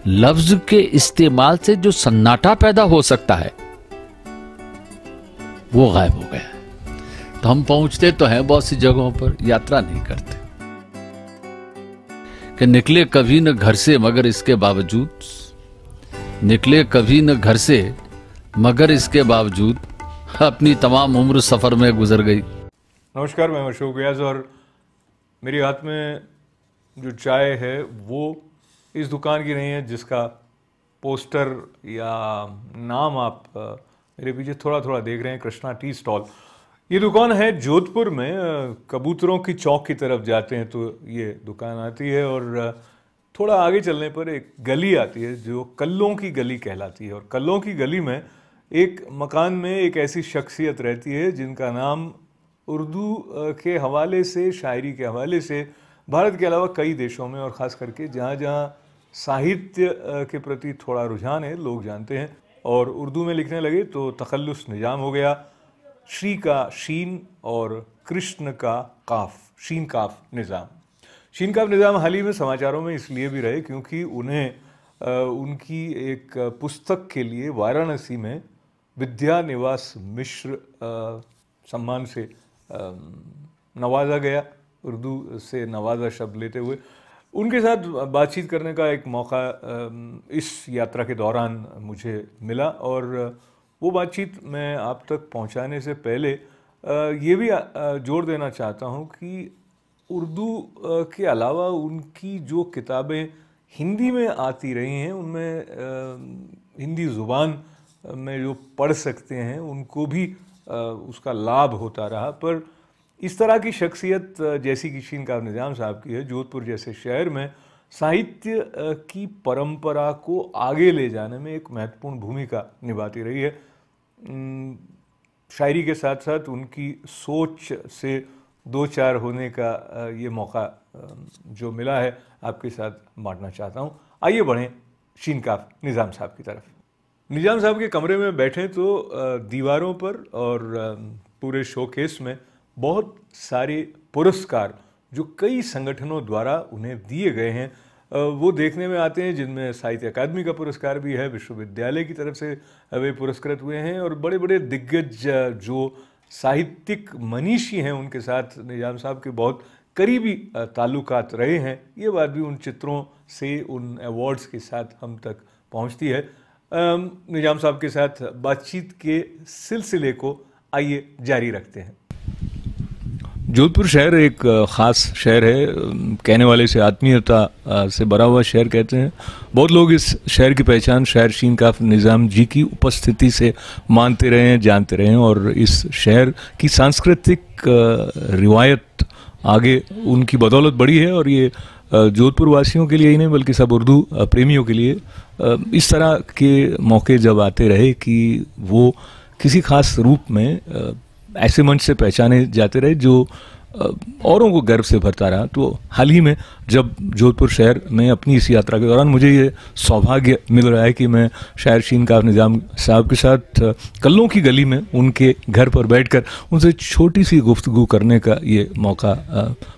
लफ्ज के इस्तेमाल से जो सन्नाटा पैदा हो सकता है वो गायब हो गया। तो हम पहुंचते तो हैं बहुत सी जगहों पर, यात्रा नहीं करते। कि निकले कभी न घर से मगर इसके बावजूद, निकले कभी न घर से मगर इसके बावजूद अपनी तमाम उम्र सफर में गुजर गई। नमस्कार, मैं अशोक व्यास और मेरे हाथ में जो चाय है वो इस दुकान की नहीं है जिसका पोस्टर या नाम आप मेरे पीछे थोड़ा थोड़ा देख रहे हैं, कृष्णा टी स्टॉल। ये दुकान है जोधपुर में। कबूतरों की चौक की तरफ जाते हैं तो ये दुकान आती है और थोड़ा आगे चलने पर एक गली आती है जो कल्लों की गली कहलाती है। और कल्लों की गली में एक मकान में एक ऐसी शख्सियत रहती है जिनका नाम उर्दू के हवाले से, शायरी के हवाले से भारत के अलावा कई देशों में और ख़ास करके जहाँ जहाँ साहित्य के प्रति थोड़ा रुझान है लोग जानते हैं और उर्दू में लिखने लगे तो तखल्लुस निजाम हो गया। श्री का शीन और कृष्ण का काफ, शीन काफ निज़ाम। शीन काफ निज़ाम हाल ही में समाचारों में इसलिए भी रहे क्योंकि उन्हें उनकी एक पुस्तक के लिए वाराणसी में विद्या निवास मिश्र सम्मान से नवाजा गया, उर्दू से नवाजा शब्द लेते हुए। उनके साथ बातचीत करने का एक मौका इस यात्रा के दौरान मुझे मिला और वो बातचीत मैं आप तक पहुंचाने से पहले ये भी जोर देना चाहता हूं कि उर्दू के अलावा उनकी जो किताबें हिंदी में आती रही हैं उनमें हिंदी ज़ुबान में जो पढ़ सकते हैं उनको भी उसका लाभ होता रहा। पर इस तरह की शख्सियत जैसी कि शीन काफ निज़ाम साहब की है, जोधपुर जैसे शहर में साहित्य की परंपरा को आगे ले जाने में एक महत्वपूर्ण भूमिका निभाती रही है। शायरी के साथ साथ उनकी सोच से दो चार होने का ये मौका जो मिला है आपके साथ बांटना चाहता हूँ। आइए बढ़ें शीन काफ निज़ाम साहब की तरफ। निज़ाम साहब के कमरे में बैठें तो दीवारों पर और पूरे शोकेस में बहुत सारे पुरस्कार जो कई संगठनों द्वारा उन्हें दिए गए हैं वो देखने में आते हैं, जिनमें साहित्य अकादमी का पुरस्कार भी है, विश्वविद्यालय की तरफ से वे पुरस्कृत हुए हैं और बड़े बड़े दिग्गज जो साहित्यिक मनीषी हैं उनके साथ निज़ाम साहब के बहुत करीबी ताल्लुकात रहे हैं। ये बात भी उन चित्रों से, उन अवार्ड्स के साथ हम तक पहुंचती है। निज़ाम साहब के साथ बातचीत के सिलसिले को आइए जारी रखते हैं। जोधपुर शहर एक ख़ास शहर है, कहने वाले से आत्मीयता से भरा हुआ शहर कहते हैं। बहुत लोग इस शहर की पहचान शायर शीन काफ निज़ाम जी की उपस्थिति से मानते रहे हैं, जानते रहे हैं और इस शहर की सांस्कृतिक रिवायत आगे उनकी बदौलत बढ़ी है। और ये जोधपुर वासियों के लिए ही नहीं बल्कि सब उर्दू प्रेमियों के लिए इस तरह के मौके जब आते रहे कि वो किसी खास रूप में ऐसे मंच से पहचाने जाते रहे जो औरों को गर्व से भरता रहा। तो हाल ही में जब जोधपुर शहर में अपनी इस यात्रा के दौरान मुझे ये सौभाग्य मिल रहा है कि मैं शायर शीन काफ निज़ाम साहब के साथ कल्लों की गली में उनके घर पर बैठकर उनसे छोटी सी गुफ्तगू करने का ये मौका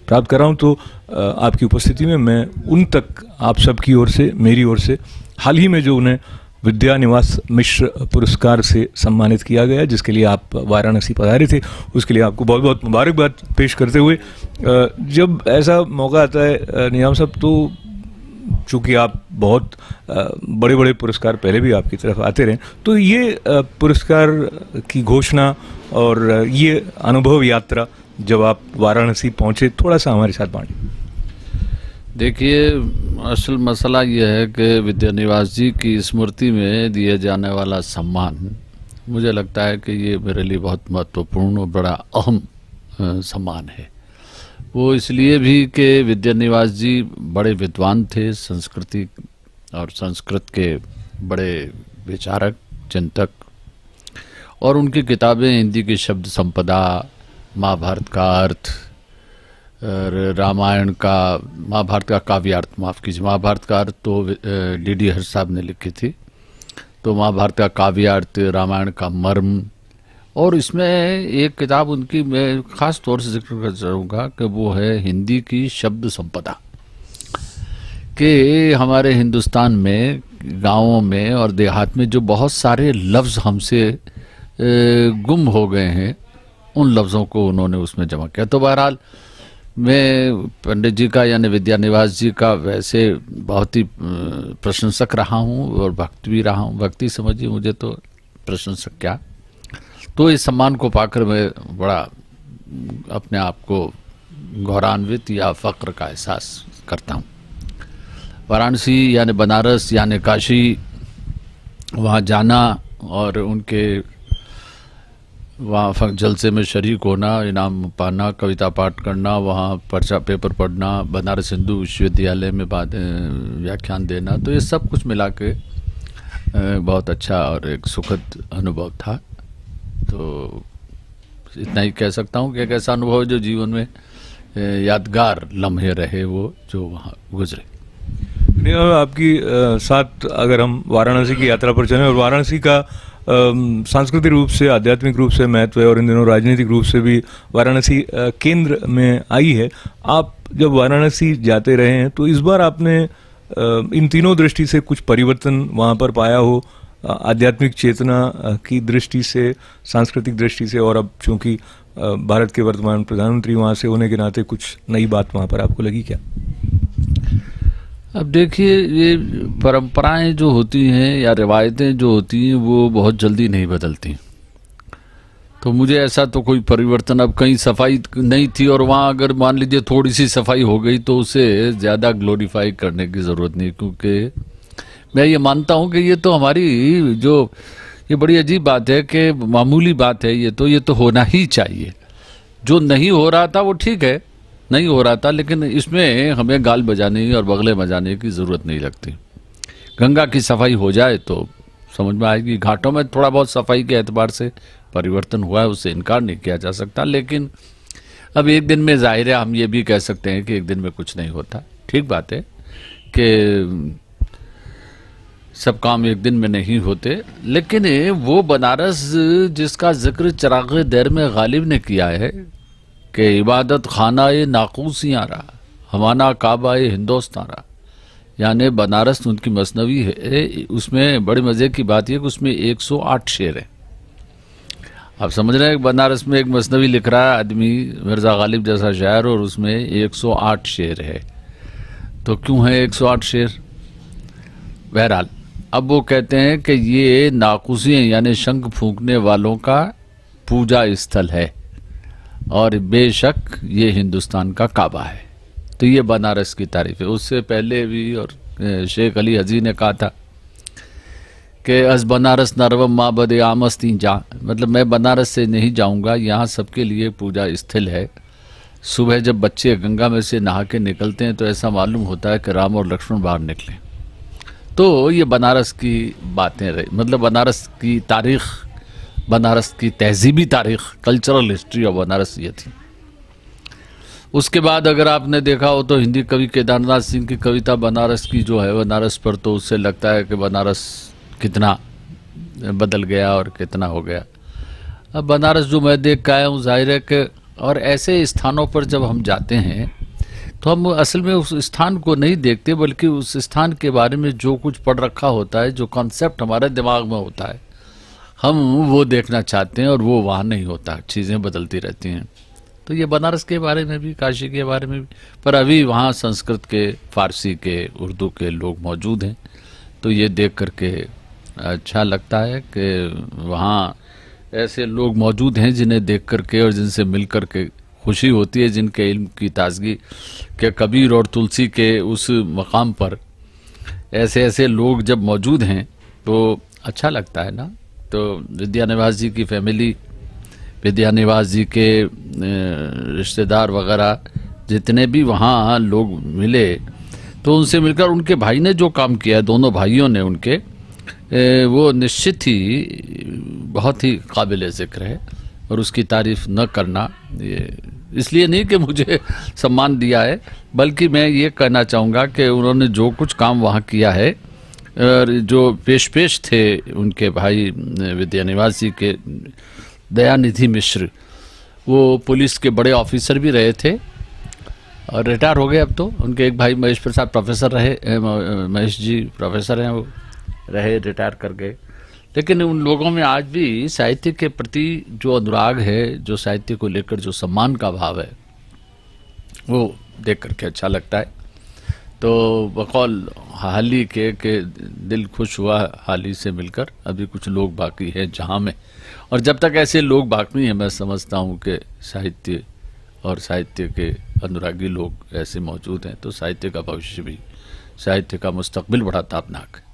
प्राप्त कर रहा हूँ। तो आपकी उपस्थिति में मैं उन तक आप सबकी ओर से, मेरी ओर से हाल ही में जो उन्हें विद्या निवास मिश्र पुरस्कार से सम्मानित किया गया, जिसके लिए आप वाराणसी पधारे थे, उसके लिए आपको बहुत बहुत मुबारकबाद पेश करते हुए जब ऐसा मौका आता है निज़ाम साहब, तो चूँकि आप बहुत बड़े बड़े पुरस्कार पहले भी आपकी तरफ आते रहे, तो ये पुरस्कार की घोषणा और ये अनुभव यात्रा जब आप वाराणसी पहुँचे, थोड़ा सा हमारे साथ बांटिए। देखिए, असल मसला यह है कि विद्या निवास जी की स्मृति में दिए जाने वाला सम्मान मुझे लगता है कि ये मेरे लिए बहुत महत्वपूर्ण और बड़ा अहम सम्मान है। वो इसलिए भी कि विद्या निवास जी बड़े विद्वान थे, संस्कृति और संस्कृत के बड़े विचारक, चिंतक, और उनकी किताबें हिंदी की शब्द संपदा, महाभारत का अर्थ, रामायण का, महाभारत का काव्यार्थ, माफ़ कीजिए, महाभारत का अर्थ तो डी हर्ष साहब ने लिखी थी, तो महाभारत का काव्यार्थ, रामायण का मर्म, और इसमें एक किताब उनकी मैं ख़ास तौर से जिक्र कर चाहूँगा कि वो है हिंदी की शब्द संपदा। कि हमारे हिंदुस्तान में गांवों में और देहात में जो बहुत सारे लफ्ज़ हमसे गुम हो गए हैं, उन लफ्ज़ों को उन्होंने उसमें जमा किया। तो बहरहाल मैं पंडित जी का यानी विद्यानिवास जी का वैसे बहुत ही प्रशंसक रहा हूँ और भक्त भी रहा हूँ। भक्ति समझिए मुझे, तो प्रशंसक क्या। तो इस सम्मान को पाकर मैं बड़ा अपने आप को गौरवान्वित या फ़ख्र का एहसास करता हूँ। वाराणसी यानी बनारस यानी काशी, वहाँ जाना और उनके वहाँ जलसे में शरीक होना, इनाम पाना, कविता पाठ करना, वहाँ पर्चा पेपर पढ़ना, बनारस हिंदू विश्वविद्यालय में व्याख्यान देना, तो ये सब कुछ मिला के बहुत अच्छा और एक सुखद अनुभव था। तो इतना ही कह सकता हूँ कि एक ऐसा अनुभव जो जीवन में यादगार लम्हे रहे, वो जो वहाँ गुजरे। आपकी साथ अगर हम वाराणसी की यात्रा पर चलें, और वाराणसी का सांस्कृतिक रूप से, आध्यात्मिक रूप से महत्व है और इन दिनों राजनीतिक रूप से भी वाराणसी केंद्र में आई है। आप जब वाराणसी जाते रहे हैं तो इस बार आपने इन तीनों दृष्टि से कुछ परिवर्तन वहाँ पर पाया हो, आध्यात्मिक चेतना की दृष्टि से, सांस्कृतिक दृष्टि से, और अब चूंकि भारत के वर्तमान प्रधानमंत्री वहाँ से होने के नाते कुछ नई बात वहाँ पर आपको लगी क्या? अब देखिए, ये परंपराएं जो होती हैं या रिवायतें जो होती हैं वो बहुत जल्दी नहीं बदलती। तो मुझे ऐसा तो कोई परिवर्तन, अब कहीं सफाई नहीं थी और वहाँ अगर मान लीजिए थोड़ी सी सफाई हो गई तो उसे ज़्यादा ग्लोरीफाई करने की ज़रूरत नहीं, क्योंकि मैं ये मानता हूँ कि ये तो हमारी जो ये बड़ी अजीब बात है कि मामूली बात है, ये तो होना ही चाहिए। जो नहीं हो रहा था वो ठीक है, नहीं हो रहा था, लेकिन इसमें हमें गाल बजाने और बगले बजाने की ज़रूरत नहीं लगती। गंगा की सफाई हो जाए तो समझ में आएगी। घाटों में थोड़ा बहुत सफाई के एतबार से परिवर्तन हुआ है, उससे इनकार नहीं किया जा सकता, लेकिन अब एक दिन में जाहिर है हम ये भी कह सकते हैं कि एक दिन में कुछ नहीं होता। ठीक बात है कि सब काम एक दिन में नहीं होते, लेकिन वो बनारस जिसका जिक्र चिराग़ दर में गालिब ने किया है कि इबादत खाना ये नाकूसियाँ रहा, हमाना काबा ये हिंदुस्तान रहा, यानी बनारस उनकी मसनवी है। उसमें बड़े मज़े की बात यह कि उसमें 108 शेर हैं। आप समझ रहे हैं कि बनारस में एक मसनवी लिख रहा है आदमी, मिर्ज़ा गालिब जैसा शायर, और उसमें 108 शेर है। तो क्यों है 108 शेर? बहरहाल अब वो कहते हैं कि ये नाकूसियाँ यानी शंख फूंकने वालों का पूजा स्थल है और बेशक ये हिंदुस्तान का काबा है। तो ये बनारस की तारीफ है। उससे पहले भी और शेख अली हजी ने कहा था कि अज बनारस नरवम माबद आमस्ती जा, मतलब मैं बनारस से नहीं जाऊंगा, यहाँ सबके लिए पूजा स्थल है। सुबह जब बच्चे गंगा में से नहा के निकलते हैं तो ऐसा मालूम होता है कि राम और लक्ष्मण बाहर निकले। तो ये बनारस की बातें रही, मतलब बनारस की तारीख, बनारस की तहजीबी तारीख, कल्चरल हिस्ट्री ऑफ बनारस ये थी। उसके बाद अगर आपने देखा हो तो हिंदी कवि केदारनाथ सिंह की कविता बनारस की जो है, बनारस पर, तो उससे लगता है कि बनारस कितना बदल गया और कितना हो गया। अब बनारस जो मैं देख के आया हूँ, जाहिर है कि, और ऐसे स्थानों पर जब हम जाते हैं तो हम असल में उस स्थान को नहीं देखते, बल्कि उस स्थान के बारे में जो कुछ पढ़ रखा होता है, जो कॉन्सेप्ट हमारे दिमाग में होता है, हम वो देखना चाहते हैं और वो वहाँ नहीं होता, चीज़ें बदलती रहती हैं। तो ये बनारस के बारे में भी, काशी के बारे में भी, पर अभी वहाँ संस्कृत के, फारसी के, उर्दू के लोग मौजूद हैं, तो ये देख करके अच्छा लगता है कि वहाँ ऐसे लोग मौजूद हैं जिन्हें देख करके और जिनसे मिल करके खुशी होती है, जिनके इल्म की ताजगी के कबीर और तुलसी के उस मकाम पर ऐसे ऐसे लोग जब मौजूद हैं तो अच्छा लगता है ना। तो विद्यानिवास जी की फैमिली, विद्यानिवास जी के रिश्तेदार वगैरह जितने भी वहाँ लोग मिले, तो उनसे मिलकर उनके भाई ने जो काम किया, दोनों भाइयों ने उनके, वो निश्चित ही बहुत ही काबिल ज़िक्र है। और उसकी तारीफ न करना, ये इसलिए नहीं कि मुझे सम्मान दिया है, बल्कि मैं ये कहना चाहूँगा कि उन्होंने जो कुछ काम वहाँ किया है, और जो पेश थे उनके भाई विद्यानिवास जी के, दयानिधि मिश्र, वो पुलिस के बड़े ऑफिसर भी रहे थे और रिटायर हो गए अब तो। उनके एक भाई महेश प्रसाद प्रोफेसर रहे, महेश जी प्रोफेसर हैं, वो रहे, रिटायर कर गए। लेकिन उन लोगों में आज भी साहित्य के प्रति जो अनुराग है, जो साहित्य को लेकर जो सम्मान का भाव है, वो देख करके अच्छा लगता है। तो बकौल हाल ही के दिल खुश हुआ हाल ही से मिलकर। अभी कुछ लोग बाकी हैं जहाँ में, और जब तक ऐसे लोग बाकी हैं, मैं समझता हूँ कि साहित्य और साहित्य के अनुरागी लोग ऐसे मौजूद हैं, तो साहित्य का भविष्य भी, साहित्य का मुस्तकबिल बड़ा ताबनाक है।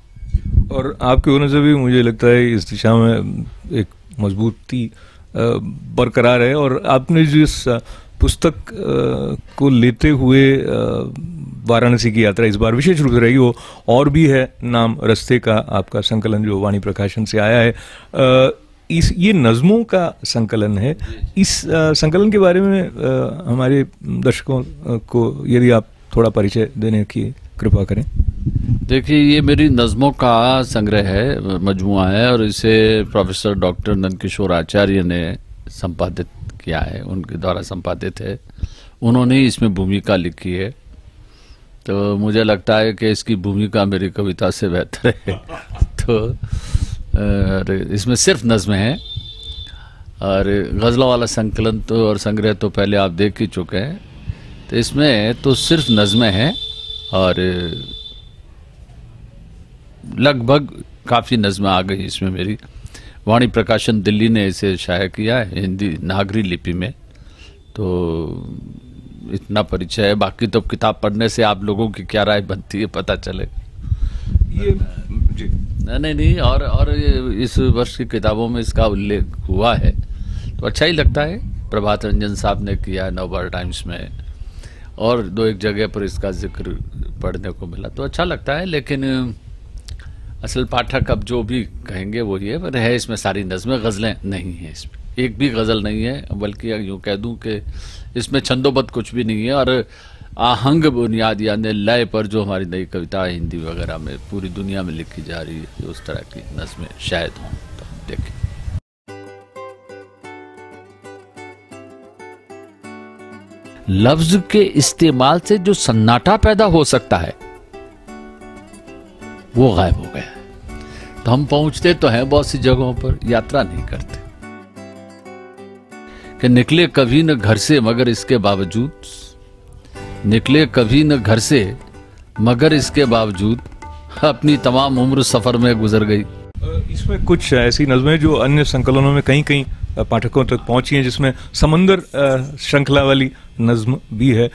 और आपके होने से भी मुझे लगता है इस दिशा में एक मजबूती बरकरार है। और आपने जिस पुस्तक को लेते हुए वाराणसी की यात्रा इस बार विशेष रूप से रही हो, और भी है नाम रस्ते का आपका संकलन जो वाणी प्रकाशन से आया है, ये नज़मों का संकलन है। इस संकलन के बारे में हमारे दर्शकों को यदि आप थोड़ा परिचय देने की कृपा करें। देखिए, ये मेरी नज़मों का संग्रह है, मजमुआ है, और इसे प्रोफेसर डॉक्टर नंदकिशोर आचार्य ने संपादित किया है, उनके द्वारा संपादित है। उन्होंने ही इसमें भूमिका लिखी है, तो मुझे लगता है कि इसकी भूमिका मेरी कविता से बेहतर है। तो इसमें सिर्फ नज़में हैं, और गज़लों वाला संकलन तो और संग्रह तो पहले आप देख ही चुके हैं। तो इसमें तो सिर्फ नज़में हैं, और लगभग काफ़ी नज़में आ गई इसमें मेरी। वाणी प्रकाशन दिल्ली ने इसे शाया किया है हिंदी नागरी लिपि में। तो इतना परिचय है, बाकी तो किताब पढ़ने से आप लोगों की क्या राय बनती है पता चले। ये जी नहीं, और इस वर्ष की किताबों में इसका उल्लेख हुआ है, तो अच्छा ही लगता है। प्रभात रंजन साहब ने किया है नवभारत टाइम्स में, और दो एक जगह पर इसका जिक्र पढ़ने को मिला, तो अच्छा लगता है। लेकिन असल पाठक अब जो भी कहेंगे वही है, पर है इसमें सारी नज़में, गज़लें नहीं हैं इसमें, एक भी गज़ल नहीं है। बल्कि यूँ कह दूं कि इसमें छंदोबद्ध कुछ भी नहीं है, और आहंग बुनियाद यानी लय पर जो हमारी नई कविता हिंदी वगैरह में पूरी दुनिया में लिखी जा रही है, उस तरह की नज़में शायद हों। तो देखें, लफ्ज के इस्तेमाल से जो सन्नाटा पैदा हो सकता है वो गायब हो गया है। तो हम पहुंचते तो हैं बहुत सी जगहों पर, यात्रा नहीं करते। कि निकले कभी न घर से मगर इसके बावजूद, निकले कभी न घर से मगर इसके बावजूद अपनी तमाम उम्र सफर में गुजर गई। इसमें कुछ ऐसी नज़में जो अन्य संकलनों में कहीं कहीं पाठकों तक पहुंची हैं, जिसमें समंदर श्रृंखला वाली नज़्म भी है।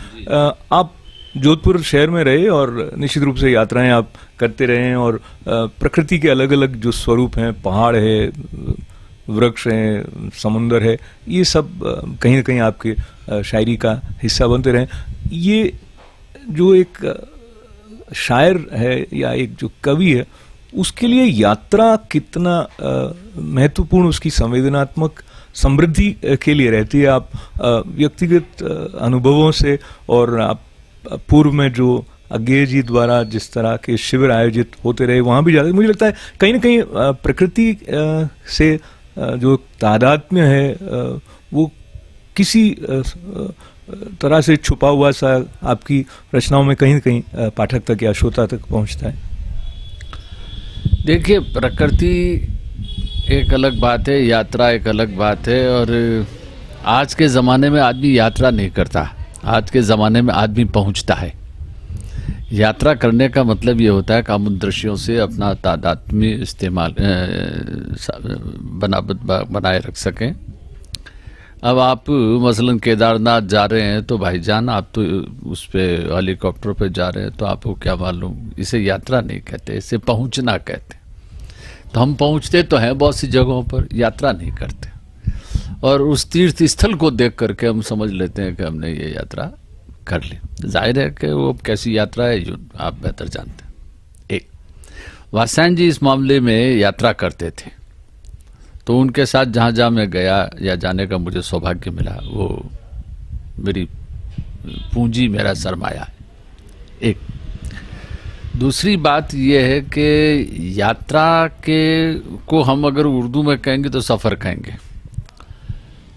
आप जोधपुर शहर में रहे और निश्चित रूप से यात्राएं आप करते रहे हैं, और प्रकृति के अलग अलग जो स्वरूप हैं, पहाड़ है, वृक्ष हैं, समुंदर है, ये सब कहीं ना कहीं आपके शायरी का हिस्सा बनते रहे। ये जो एक शायर है या एक जो कवि है, उसके लिए यात्रा कितना महत्वपूर्ण, उसकी संवेदनात्मक समृद्धि के लिए रहती है। आप व्यक्तिगत अनुभवों से, और आप पूर्व में जो अज्ञेय जी द्वारा जिस तरह के शिविर आयोजित होते रहे वहाँ भी जाते, मुझे लगता है कहीं ना कहीं प्रकृति से जो तादात्म्य है वो किसी तरह से छुपा हुआ सा आपकी रचनाओं में कहीं ना कहीं पाठक तक या श्रोता तक पहुँचता है। देखिए, प्रकृति एक अलग बात है, यात्रा एक अलग बात है। और आज के ज़माने में आदमी यात्रा नहीं करता, आज के ज़माने में आदमी पहुंचता है। यात्रा करने का मतलब ये होता है कि हम उन दृश्यों से अपना तादात्म्य इस्तेमाल बनाए रख सकें। अब आप मसलन केदारनाथ जा रहे हैं तो भाईजान आप तो उस पे हेलीकॉप्टर पे जा रहे हैं, तो आपको क्या मालूम, इसे यात्रा नहीं कहते, इसे पहुंचना कहते। तो हम पहुंचते तो हैं बहुत सी जगहों पर, यात्रा नहीं करते। और उस तीर्थ स्थल को देख करके हम समझ लेते हैं कि हमने ये यात्रा कर ली। जाहिर है कि वो कैसी यात्रा है जो आप बेहतर जानते हैं। एक वात्स्यायन जी इस मामले में यात्रा करते थे, तो उनके साथ जहाँ जहाँ मैं गया या जाने का मुझे सौभाग्य मिला, वो मेरी पूंजी, मेरा सरमाया है। एक दूसरी बात यह है कि यात्रा के को हम अगर उर्दू में कहेंगे तो सफ़र कहेंगे।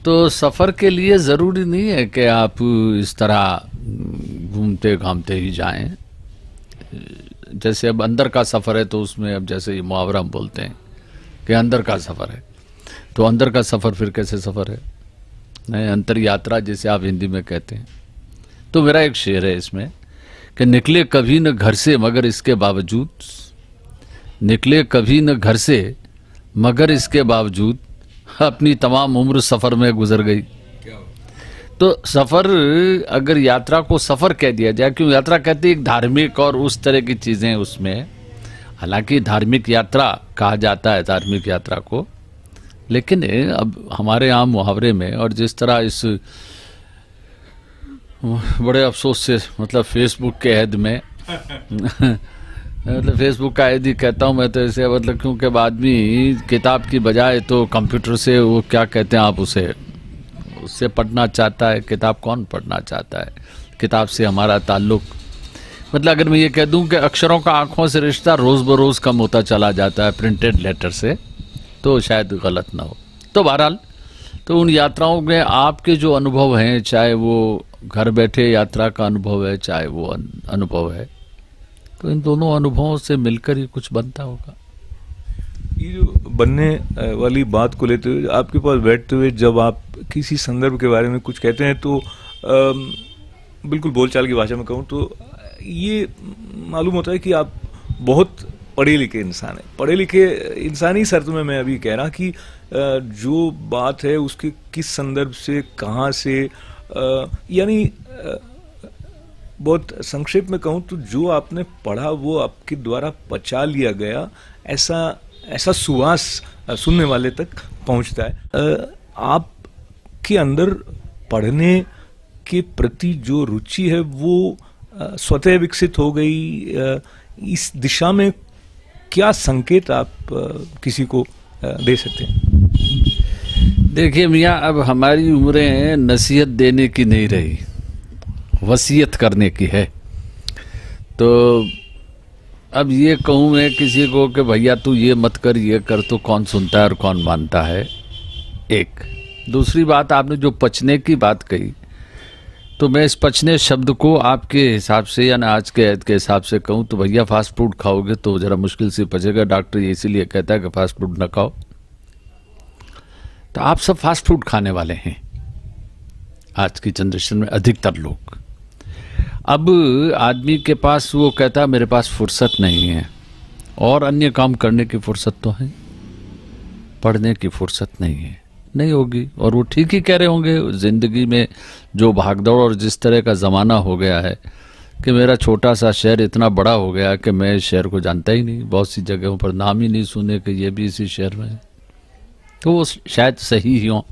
तो सफ़र के लिए ज़रूरी नहीं है कि आप इस तरह घूमते घामते ही जाएं। जैसे अब अंदर का सफ़र है तो उसमें अब जैसे ये मुहावरा हम बोलते हैं कि अंदर का सफ़र है, तो अंदर का सफ़र फिर कैसे सफ़र है? नहीं, अंतर यात्रा जिसे आप हिंदी में कहते हैं। तो मेरा एक शेर है इसमें कि निकले कभी न घर से मगर इसके बावजूद, निकले कभी न घर से मगर इसके बावजूद अपनी तमाम उम्र सफ़र में गुजर गई। तो सफ़र, अगर यात्रा को सफ़र कह दिया जाए, क्यों यात्रा कहते हैं एक धार्मिक और उस तरह की चीज़ें उसमें, हालांकि धार्मिक यात्रा कहा जाता है धार्मिक यात्रा को, लेकिन अब हमारे आम मुहावरे में और जिस तरह इस बड़े अफसोस से मतलब फेसबुक के ऐड में मतलब फेसबुक का ऐड ही कहता हूँ मैं तो ऐसे, मतलब क्योंकि आदमी किताब की बजाय तो कंप्यूटर से वो क्या कहते हैं आप उससे पढ़ना चाहता है। किताब कौन पढ़ना चाहता है? किताब से हमारा ताल्लुक, मतलब अगर मैं ये कह दूं कि अक्षरों का आंखों से रिश्ता रोज़ बरोज़ कम होता चला जाता है प्रिंटेड लेटर से, तो शायद गलत ना हो। तो बहरहाल, तो उन यात्राओं में आपके जो अनुभव हैं, चाहे वो घर बैठे यात्रा का अनुभव है, चाहे वो अनुभव है, तो इन दोनों अनुभवों से मिलकर ही कुछ बनता होगा। ये जो बनने वाली बात को लेते हुए आपके पास बैठते हुए जब आप किसी संदर्भ के बारे में कुछ कहते हैं तो बिल्कुल बोलचाल की भाषा में कहूँ तो ये मालूम होता है कि आप बहुत पढ़े लिखे इंसान है। पढ़े लिखे इंसानी शर्त में मैं अभी कह रहा कि जो बात है उसके किस संदर्भ से, कहाँ से, यानी बहुत संक्षेप में कहूँ तो जो आपने पढ़ा वो आपके द्वारा पचा लिया गया, ऐसा सुवास सुनने वाले तक पहुँचता है। आपके अंदर पढ़ने के प्रति जो रुचि है वो स्वतः विकसित हो गई। इस दिशा में क्या संकेत आप किसी को दे सकते हैं? देखिए मियाँ, अब हमारी उम्रें नसीहत देने की नहीं रही, वसीयत करने की है। तो अब ये कहूँ मैं किसी को कि भैया तू ये मत कर, ये कर, तो कौन सुनता है और कौन मानता है? एक दूसरी बात, आपने जो पचने की बात कही, तो मैं इस पचने शब्द को आपके हिसाब से या ना आज के ऐद के हिसाब से कहूँ तो भैया फास्ट फूड खाओगे तो ज़रा मुश्किल से पचेगा। डॉक्टर ये इसीलिए कहता है कि फास्ट फूड ना खाओ। तो आप सब फास्ट फूड खाने वाले हैं आज की जनरेशन में अधिकतर लोग। अब आदमी के पास वो कहता है मेरे पास फुर्सत नहीं है, और अन्य काम करने की फुर्सत तो है, पढ़ने की फुर्सत नहीं है, नहीं होगी। और वो ठीक ही कह रहे होंगे। जिंदगी में जो भागदौड़ और जिस तरह का ज़माना हो गया है कि मेरा छोटा सा शहर इतना बड़ा हो गया कि मैं इस शहर को जानता ही नहीं, बहुत सी जगहों पर नाम ही नहीं सुने कि ये भी इसी शहर में है। तो वो शायद सही ही हो,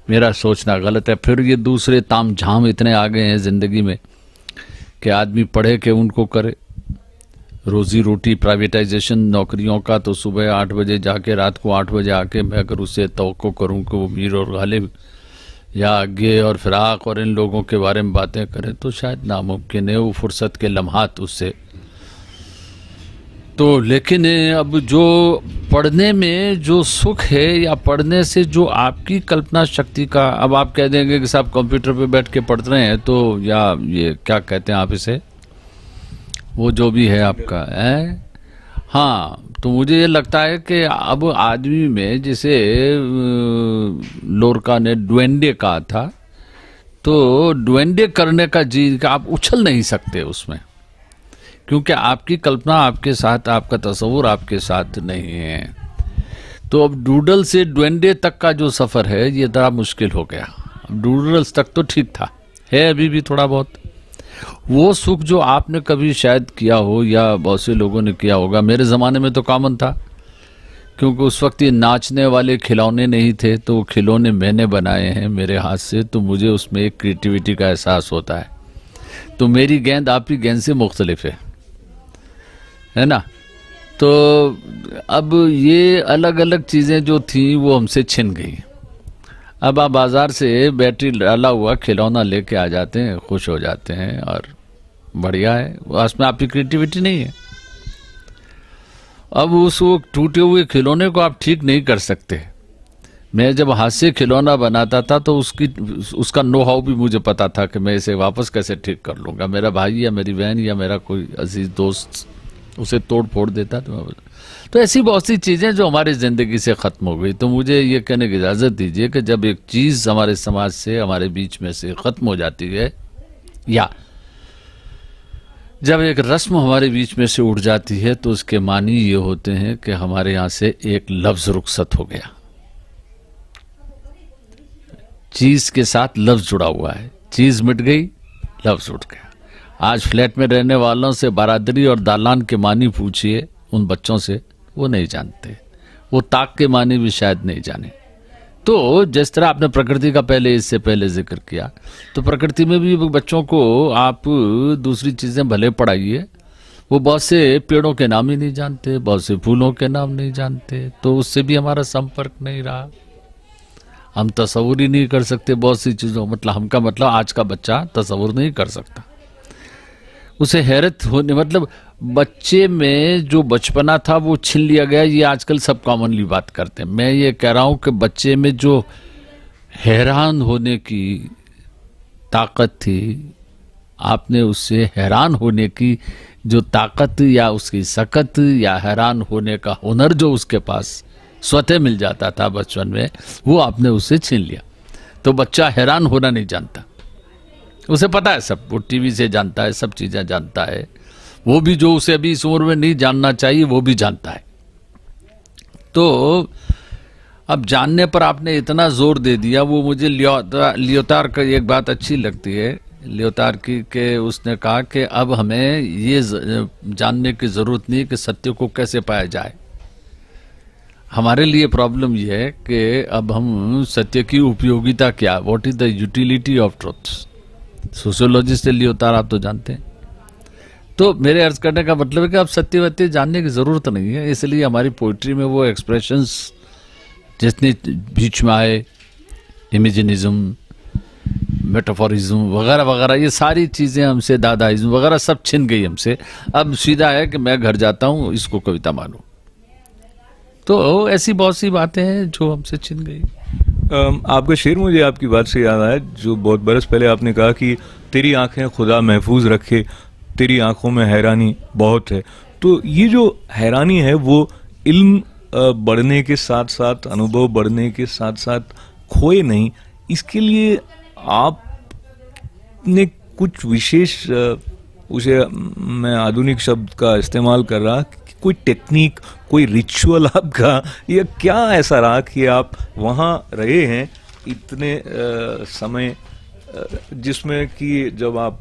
मेरा सोचना गलत है। फिर ये दूसरे ताम झाम इतने आ गए हैं ज़िंदगी में कि आदमी पढ़े कि उनको करे। रोजी रोटी प्राइवेटाइजेशन नौकरियों का, तो सुबह 8 बजे जाके रात को 8 बजे आके मैं अगर उससे तवक्को करूं कि वो मीर और गालिब या आगे और फिराक और इन लोगों के बारे में बातें करें तो शायद नामुमकिन है, वो फुर्सत के लम्हात उससे। तो लेकिन अब जो पढ़ने में जो सुख है या पढ़ने से जो आपकी कल्पना शक्ति का, अब आप कह देंगे कि साहब कंप्यूटर पे बैठ के पढ़ रहे हैं तो, या ये क्या कहते हैं आप इसे, वो जो भी है आपका है, हाँ। तो मुझे ये लगता है कि अब आदमी में, जिसे लोरका ने ड्वेंडे कहा था, तो ड्वेंडे करने का जी का आप उछल नहीं सकते उसमें, क्योंकि आपकी कल्पना आपके साथ, आपका तस्वुर आपके साथ नहीं है। तो अब डूडल से ड्वेंडे तक का जो सफ़र है ये बड़ा मुश्किल हो गया। डूडल्स तक तो ठीक था, है अभी भी थोड़ा बहुत। वो सुख जो आपने कभी शायद किया हो या बहुत से लोगों ने किया होगा, मेरे ज़माने में तो कॉमन था, क्योंकि उस वक्त ये नाचने वाले खिलौने नहीं थे, तो खिलौने मैंने बनाए हैं मेरे हाथ से, तो मुझे उसमें एक क्रिएटिविटी का एहसास होता है। तो मेरी गेंद आपकी गेंद से मुख्तलिफ है ना। तो अब ये अलग अलग चीज़ें जो थी वो हमसे छिन गई। अब आप बाज़ार से बैटरी डाला हुआ खिलौना लेके आ जाते हैं, खुश हो जाते हैं और बढ़िया है, उसमें आपकी क्रिएटिविटी नहीं है। अब उस वो टूटे हुए खिलौने को आप ठीक नहीं कर सकते। मैं जब हाथ से खिलौना बनाता था तो उसका नो हाउ भी मुझे पता था कि मैं इसे वापस कैसे ठीक कर लूँगा। मेरा भाई या मेरी बहन या मेरा कोई अजीज दोस्त उसे तोड़ फोड़ देता तो ऐसी बहुत सी चीज़ें जो हमारी ज़िंदगी से ख़त्म हो गई। तो मुझे ये कहने की इजाज़त दीजिए कि जब एक चीज़ हमारे समाज से, हमारे बीच में से ख़त्म हो जाती है, या जब एक रस्म हमारे बीच में से उड़ जाती है, तो उसके मानी ये होते हैं कि हमारे यहाँ से एक लफ्ज़ रुखसत हो गया। चीज़ के साथ लफ्ज़ जुड़ा हुआ है, चीज़ मिट गई, लफ्ज़ उठ गया। आज फ्लैट में रहने वालों से बारादरी और दालान के मानी पूछिए उन बच्चों से, वो नहीं जानते। वो ताक के मानी भी शायद नहीं जाने। तो जिस तरह आपने प्रकृति का इससे पहले जिक्र किया, तो प्रकृति में भी बच्चों को आप दूसरी चीज़ें भले पढ़ाइए, वो बहुत से पेड़ों के नाम ही नहीं जानते, बहुत से फूलों के नाम नहीं जानते, तो उससे भी हमारा संपर्क नहीं रहा। हम तस्वुर ही नहीं कर सकते बहुत सी चीज़ों, हमका मतलब आज का बच्चा तस्वुर नहीं कर सकता। उसे हैरत होने, बच्चे में जो बचपना था वो छीन लिया गया। ये आजकल सब कॉमनली बात करते हैं। मैं ये कह रहा हूं कि बच्चे में जो हैरान होने की ताकत थी, आपने उससे हैरान होने की जो ताकत या उसकी सकत या हैरान होने का हुनर जो उसके पास स्वतः मिल जाता था बचपन में, वो आपने उससे छीन लिया। तो बच्चा हैरान होना नहीं जानता, उसे पता है सब, वो टीवी से जानता है, सब चीज़ें जानता है, वो भी जो उसे अभी इस उम्र में नहीं जानना चाहिए वो भी जानता है। तो अब जानने पर आपने इतना जोर दे दिया, वो मुझे लियोतार का एक बात अच्छी लगती है, लियोतार की, कि उसने कहा कि अब हमें ये जानने की ज़रूरत नहीं कि सत्य को कैसे पाया जाए। हमारे लिए प्रॉब्लम यह है कि अब हम सत्य की उपयोगिता क्या, what is the utility of truth. Sociologist Lyotard आप तो जानते हैं। तो मेरे अर्ज करने का मतलब है कि अब सत्य जानने की ज़रूरत नहीं है, इसलिए हमारी पोइट्री में वो एक्सप्रेशंस जितने बीच में आए, इमेजिनिज्म, मेटाफोरिज्म वगैरह वगैरह, ये सारी चीज़ें हमसे, दादाइज्म वगैरह सब छिन गई हमसे। अब सीधा है कि मैं घर जाता हूँ, इसको कविता मानो। तो ऐसी बहुत सी बातें हैं जो हमसे छिन गई। आपका शेर मुझे आपकी बात से याद आया, जो बहुत बरस पहले आपने कहा कि तेरी आंखें खुदा महफूज रखे, तेरी आंखों में हैरानी बहुत है। तो ये जो हैरानी है वो इल्म बढ़ने के साथ साथ, अनुभव बढ़ने के साथ साथ खोए नहीं। इसके लिए आपने कुछ विशेष, उसे मैं आधुनिक शब्द का इस्तेमाल कर रहा, कोई टेक्निक, कोई रिचुअल आपका, या क्या ऐसा रहा कि आप वहाँ रहे हैं इतने समय, जिसमें कि जब आप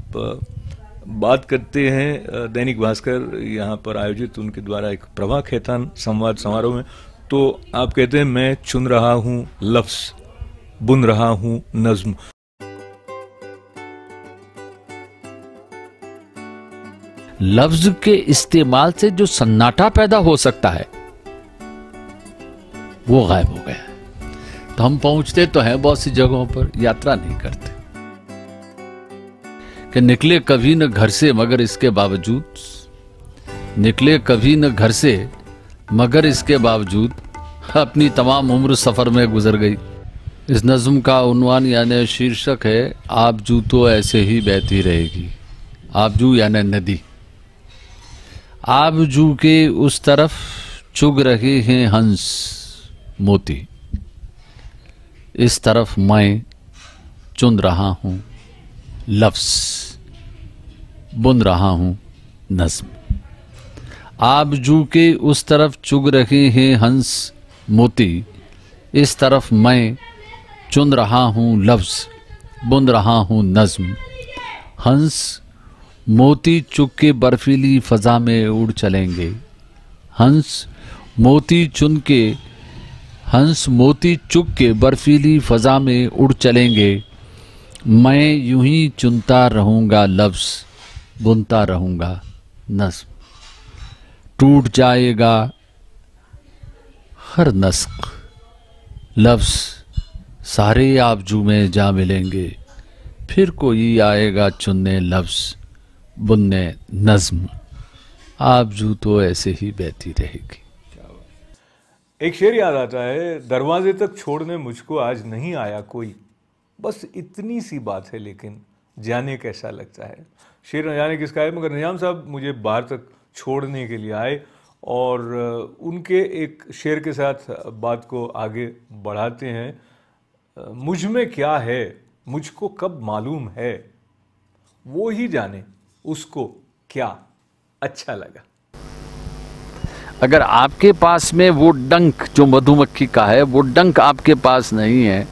बात करते हैं दैनिक भास्कर यहाँ पर आयोजित उनके द्वारा एक प्रभा खैतान संवाद समारोह में, तो आप कहते हैं मैं चुन रहा हूँ लफ्ज़, बुन रहा हूँ नज्म। लफ्ज के इस्तेमाल से जो सन्नाटा पैदा हो सकता है वो गायब हो गया है। तो हम पहुंचते तो हैं बहुत सी जगहों पर, यात्रा नहीं करते, कि निकले कभी न घर से मगर इसके बावजूद, निकले कभी न घर से मगर इसके बावजूद अपनी तमाम उम्र सफर में गुजर गई। इस नज्म का उन्वान यानी शीर्षक है आबजू तो ऐसे ही बहती रहेगी। आबजू यानी नदी। आबजू के उस तरफ चुग रहे हैं हंस मोती, इस तरफ मैं चुन रहा हूं लफ्ज, बुन रहा हूं नज्म। आबजू के उस तरफ चुग रहे हैं हंस मोती, इस तरफ मैं चुन रहा हूं लफ्ज, बुन रहा हूं नज्म। हंस मोती चुग के बर्फीली फजा में उड़ चलेंगे, हंस मोती चुन के, हंस मोती चुग के बर्फीली फजा में उड़ चलेंगे। मैं यूं ही चुनता रहूंगा लफ्ज, बुनता रहूंगा नस्म। टूट जाएगा हर नस्क, लफ्ज सारे आबजू में जा मिलेंगे, फिर कोई आएगा चुनने लफ्ज, बुनने नज्म। आबजू तो ऐसे ही बहती रहेगी। एक शेर याद आता है, दरवाजे तक छोड़ने मुझको आज नहीं आया कोई, बस इतनी सी बात है लेकिन जाने कैसा लगता है। शेर न जाने किसका है, मगर निजाम साहब मुझे बाहर तक छोड़ने के लिए आए और उनके एक शेर के साथ बात को आगे बढ़ाते हैं। मुझ में क्या है मुझको कब मालूम है, वो ही जाने उसको क्या अच्छा लगा। अगर आपके पास में वो डंक जो मधुमक्खी का है, वो डंक आपके पास नहीं है,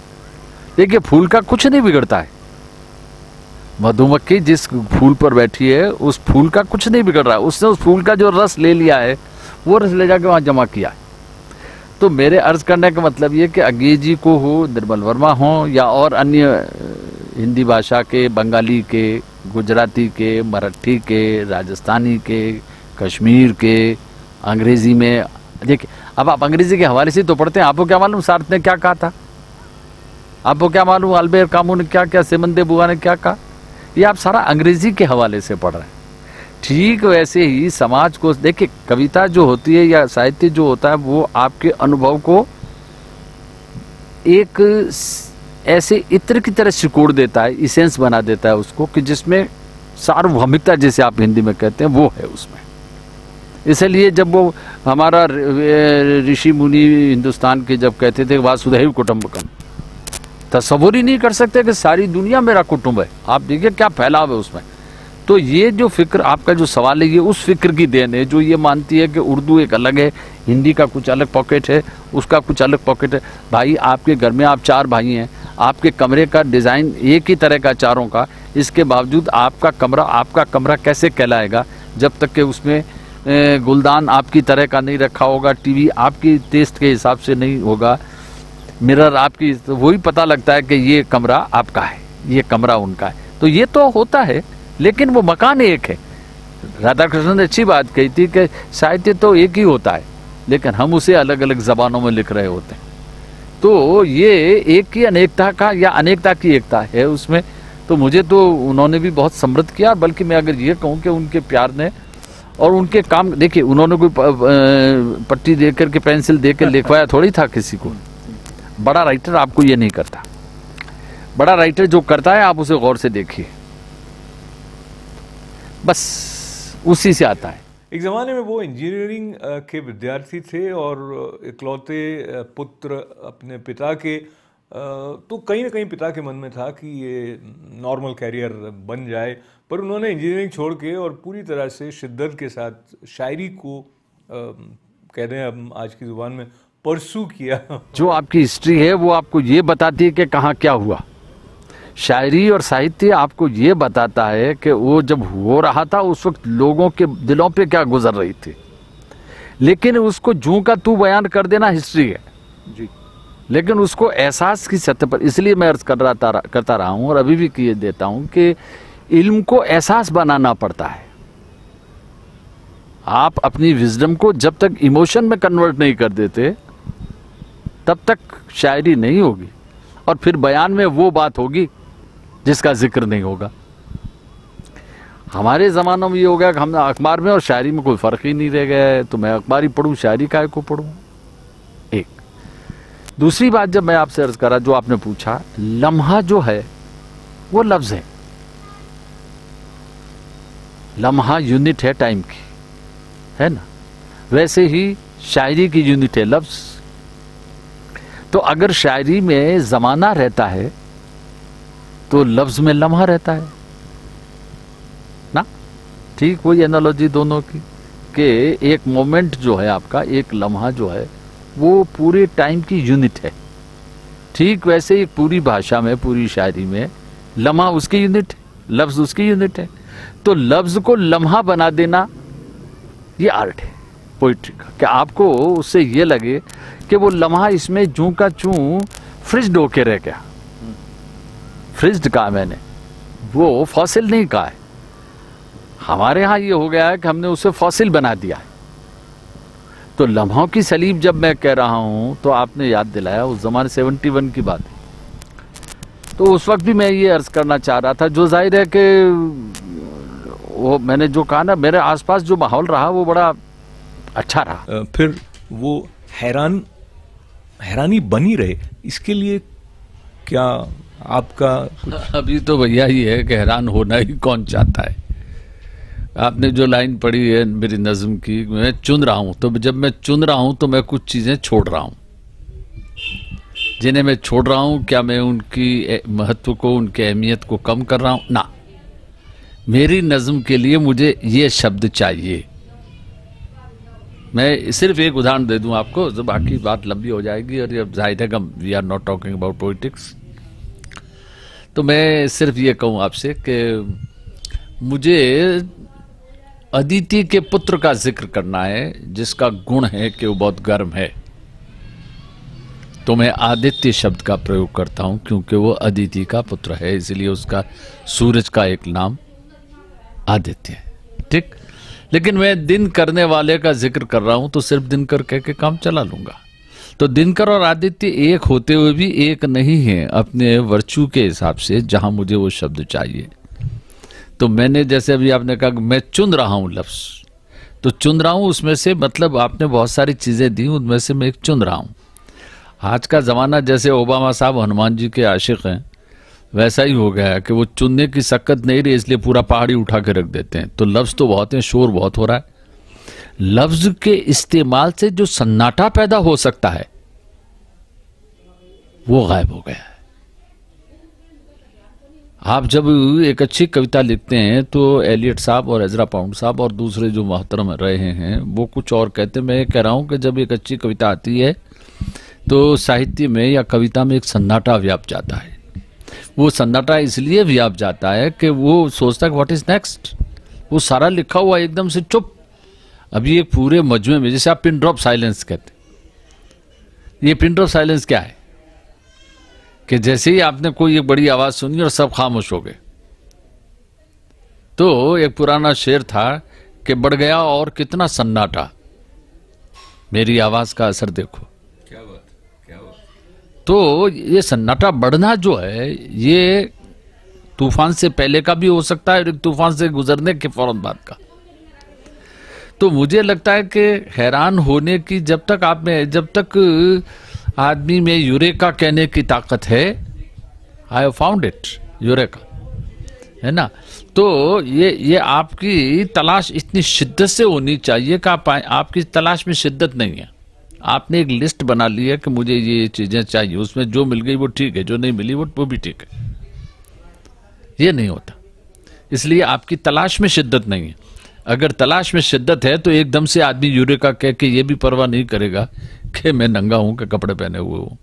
देखिए फूल का कुछ नहीं बिगड़ता है। मधुमक्खी जिस फूल पर बैठी है उस फूल का कुछ नहीं बिगड़ रहा है, उसने उस फूल का जो रस ले लिया है वो रस ले जाके वहां जमा किया है। तो मेरे अर्ज करने का मतलब ये कि अंग्रेजी को हो, निर्मल वर्मा हो या और अन्य हिंदी भाषा के, बंगाली के, गुजराती के, मराठी के, राजस्थानी के, कश्मीर के, अंग्रेजी में देखिए। अब आप अंग्रेजी के हवाले से तो पढ़ते हैं, आपको क्या मालूम सार्थ ने क्या कहा था, आपको क्या मालूम अल्बेर कामू ने क्या क्या, सिमन दे बुआ ने क्या कहा, ये आप सारा अंग्रेजी के हवाले से पढ़ रहे हैं। ठीक वैसे ही समाज को देखिए, कविता जो होती है या साहित्य जो होता है वो आपके अनुभव को एक ऐसे इत्र की तरह सिकोड़ देता है, इसेंस बना देता है उसको, कि जिसमें सार्वभौमिकता जिसे आप हिंदी में कहते हैं वो है उसमें। इसलिए जब वो हमारा ऋषि मुनि हिंदुस्तान के जब कहते थे वासुधैव कुटुंबकम, तस्वुर ही नहीं कर सकते कि सारी दुनिया मेरा कुटुंब है। आप देखिए क्या फैलाव है उसमें। तो ये जो फिक्र आपका जो सवाल है ये उस फिक्र की देन है जो ये मानती है कि उर्दू एक अलग है, हिंदी का कुछ अलग पॉकेट है, उसका कुछ अलग पॉकेट है। भाई आपके घर में आप 4 भाई हैं, आपके कमरे का डिज़ाइन एक ही तरह का चारों का, इसके बावजूद आपका कमरा कैसे कहलाएगा जब तक कि उसमें गुलदान आपकी तरह का नहीं रखा होगा, टीवी आपकी टेस्ट के हिसाब से नहीं होगा, मिरर आपकी, तो वही पता लगता है कि ये कमरा आपका है, ये कमरा उनका है। तो ये तो होता है, लेकिन वो मकान एक है। राधा कृष्ण ने अच्छी बात कही थी कि साहित्य तो एक ही होता है, लेकिन हम उसे अलग अलग जबानों में लिख रहे होते हैं। तो ये एक की अनेकता का या अनेकता की एकता है उसमें। तो मुझे तो उन्होंने भी बहुत समृद्ध किया, बल्कि मैं अगर ये कहूँ कि उनके प्यार ने और उनके काम, देखिए उन्होंने कोई पट्टी देकर के पेंसिल देकर लिखवाया थोड़ी था किसी को। बड़ा राइटर आपको ये नहीं करता, बड़ा राइटर जो करता है आप उसे गौर से देखिए, बस उसी से आता है। एक ज़माने में वो इंजीनियरिंग के विद्यार्थी थे और इकलौते पुत्र अपने पिता के, तो कहीं ना कहीं पिता के मन में था कि ये नॉर्मल कैरियर बन जाए, पर उन्होंने इंजीनियरिंग छोड़ के और पूरी तरह से शिद्दत के साथ शायरी को कह दें हम आज की ज़ुबान में परसू किया। जो आपकी हिस्ट्री है वो आपको ये बताती है कि कहाँ क्या हुआ। शायरी और साहित्य आपको ये बताता है कि वो जब हो रहा था उस वक्त लोगों के दिलों पे क्या गुजर रही थी, लेकिन उसको जूं का तू बयान कर देना हिस्ट्री है जी। लेकिन उसको एहसास की सतह पर, इसलिए मैं अर्ज करता रहा हूं और अभी भी किए देता हूं कि इल्म को एहसास बनाना पड़ता है। आप अपनी विजडम को जब तक इमोशन में कन्वर्ट नहीं कर देते तब तक शायरी नहीं होगी, और फिर बयान में वो बात होगी जिसका जिक्र नहीं होगा। हमारे ज़मानों में ये हो गया कि हम अखबार में और शायरी में कोई फ़र्क ही नहीं रह गया है, तो मैं अखबार ही पढ़ूँ, शायरी काहे को पढ़ूँ। एक दूसरी बात, जब मैं आपसे अर्ज करा, जो आपने पूछा, लम्हा जो है वो लफ्ज़ है, लम्हा यूनिट है टाइम की, है ना, वैसे ही शायरी की यूनिट है लफ्ज़। तो अगर शायरी में ज़माना रहता है तो लफ्ज़ में लम्हा रहता है ना। ठीक वही एनालॉजी दोनों की कि एक मोमेंट जो है आपका, एक लम्हा जो है वो पूरे टाइम की यूनिट है। ठीक वैसे ही पूरी भाषा में, पूरी शायरी में लम्हा उसकी यूनिट है, लफ्ज़ उसकी यूनिट है। तो लफ्ज़ को लम्हा बना देना ये आर्ट है पोइट्री का, कि आपको उससे ये लगे कि वो लम्हा इसमें जूं का चूं फ्रिज्ड होके रह गया। फ्रिज्ड कहा मैंने, वो फॉसिल नहीं कहा है। हमारे यहाँ ये हो गया है कि हमने उसे फॉसिल बना दिया है। तो लम्हों की सलीब जब मैं कह रहा हूँ तो आपने याद दिलाया उस जमाने 71 की बात है। तो उस वक्त भी मैं ये अर्ज करना चाह रहा था, जो जाहिर है कि वो मैंने जो कहा ना, मेरे आसपास जो माहौल रहा वो बड़ा अच्छा रहा। फिर वो हैरान हैरानी बनी रहे, इसके लिए क्या आपका कुछ? अभी तो भैया ही है कि हैरान होना ही कौन चाहता है। आपने जो लाइन पढ़ी है मेरी नज्म की, मैं चुन रहा हूं, तो जब मैं चुन रहा हूं तो मैं कुछ चीजें छोड़ रहा हूं। जिन्हें मैं छोड़ रहा हूं, क्या मैं उनकी महत्व को, उनकी अहमियत को कम कर रहा हूं? ना, मेरी नज्म के लिए मुझे ये शब्द चाहिए। मैं सिर्फ एक उदाहरण दे दूं आपको, तो बाकी बात लंबी हो जाएगी, और ये जाहिर है कि we are not talking about politics. तो मैं सिर्फ ये कहूं आपसे कि मुझे अदिति के पुत्र का जिक्र करना है, जिसका गुण है कि वो बहुत गर्म है। तो मैं आदित्य शब्द का प्रयोग करता हूं, क्योंकि वो अदिति का पुत्र है, इसलिए उसका सूरज का एक नाम आदित्य है। ठीक, लेकिन मैं दिन करने वाले का जिक्र कर रहा हूं, तो सिर्फ दिनकर कह के काम चला लूंगा। तो दिनकर और आदित्य एक होते हुए भी एक नहीं है अपने वर्चू के हिसाब से, जहां मुझे वो शब्द चाहिए। तो मैंने, जैसे अभी आपने कहा मैं चुन रहा हूं लफ्ज, तो चुन रहा हूं उसमें से, मतलब आपने बहुत सारी चीजें दी, उनमें से मैं एक चुन रहा हूं। आज का जमाना जैसे ओबामा साहब हनुमान जी के आशिक हैं, वैसा ही हो गया है कि वो चुनने की शक्कत नहीं रही, इसलिए पूरा पहाड़ी उठा के रख देते हैं। तो लफ्ज तो बहुत है, शोर बहुत हो रहा है। लफ्ज के इस्तेमाल से जो सन्नाटा पैदा हो सकता है वो गायब हो गया है। आप जब एक अच्छी कविता लिखते हैं तो एलियट साहब और एजरा पाउंड साहब और दूसरे जो मोहतरम रहे हैं वो कुछ और कहते हैं। मैं ये कह रहा हूं कि जब एक अच्छी कविता आती है तो साहित्य में या कविता में एक सन्नाटा व्याप जाता है। वो सन्नाटा इसलिए व्याप जाता है कि वो सोचता है व्हाट इज नेक्स्ट। वो सारा लिखा हुआ एकदम से चुप। अभी एक पूरे मजमे में, जैसे आप पिन ड्रॉप साइलेंस कहते, ये पिन ड्रॉप साइलेंस क्या है कि जैसे ही आपने कोई एक बड़ी आवाज सुनी और सब खामोश हो गए। तो एक पुराना शेर था कि बढ़ गया और कितना सन्नाटा, मेरी आवाज का असर देखो। क्या बात, क्या बात। तो ये सन्नाटा बढ़ना जो है ये तूफान से पहले का भी हो सकता है और एक तूफान से गुजरने के फौरन बाद का। तो मुझे लगता है कि हैरान होने की जब तक आदमी में यूरेका कहने की ताकत है, I have found it, eureka, है ना। तो ये आपकी तलाश इतनी शिद्दत से होनी चाहिए कि आपकी तलाश में शिद्दत नहीं है। आपने एक लिस्ट बना ली है कि मुझे ये चीजें चाहिए, उसमें जो मिल गई वो ठीक है, जो नहीं मिली वो भी ठीक है। ये नहीं होता, इसलिए आपकी तलाश में शिद्दत नहीं है। अगर तलाश में शिद्दत है तो एकदम से आदमी यूरेका कह के ये भी परवाह नहीं करेगा कि मैं नंगा हूं कि कपड़े पहने हुए हूं।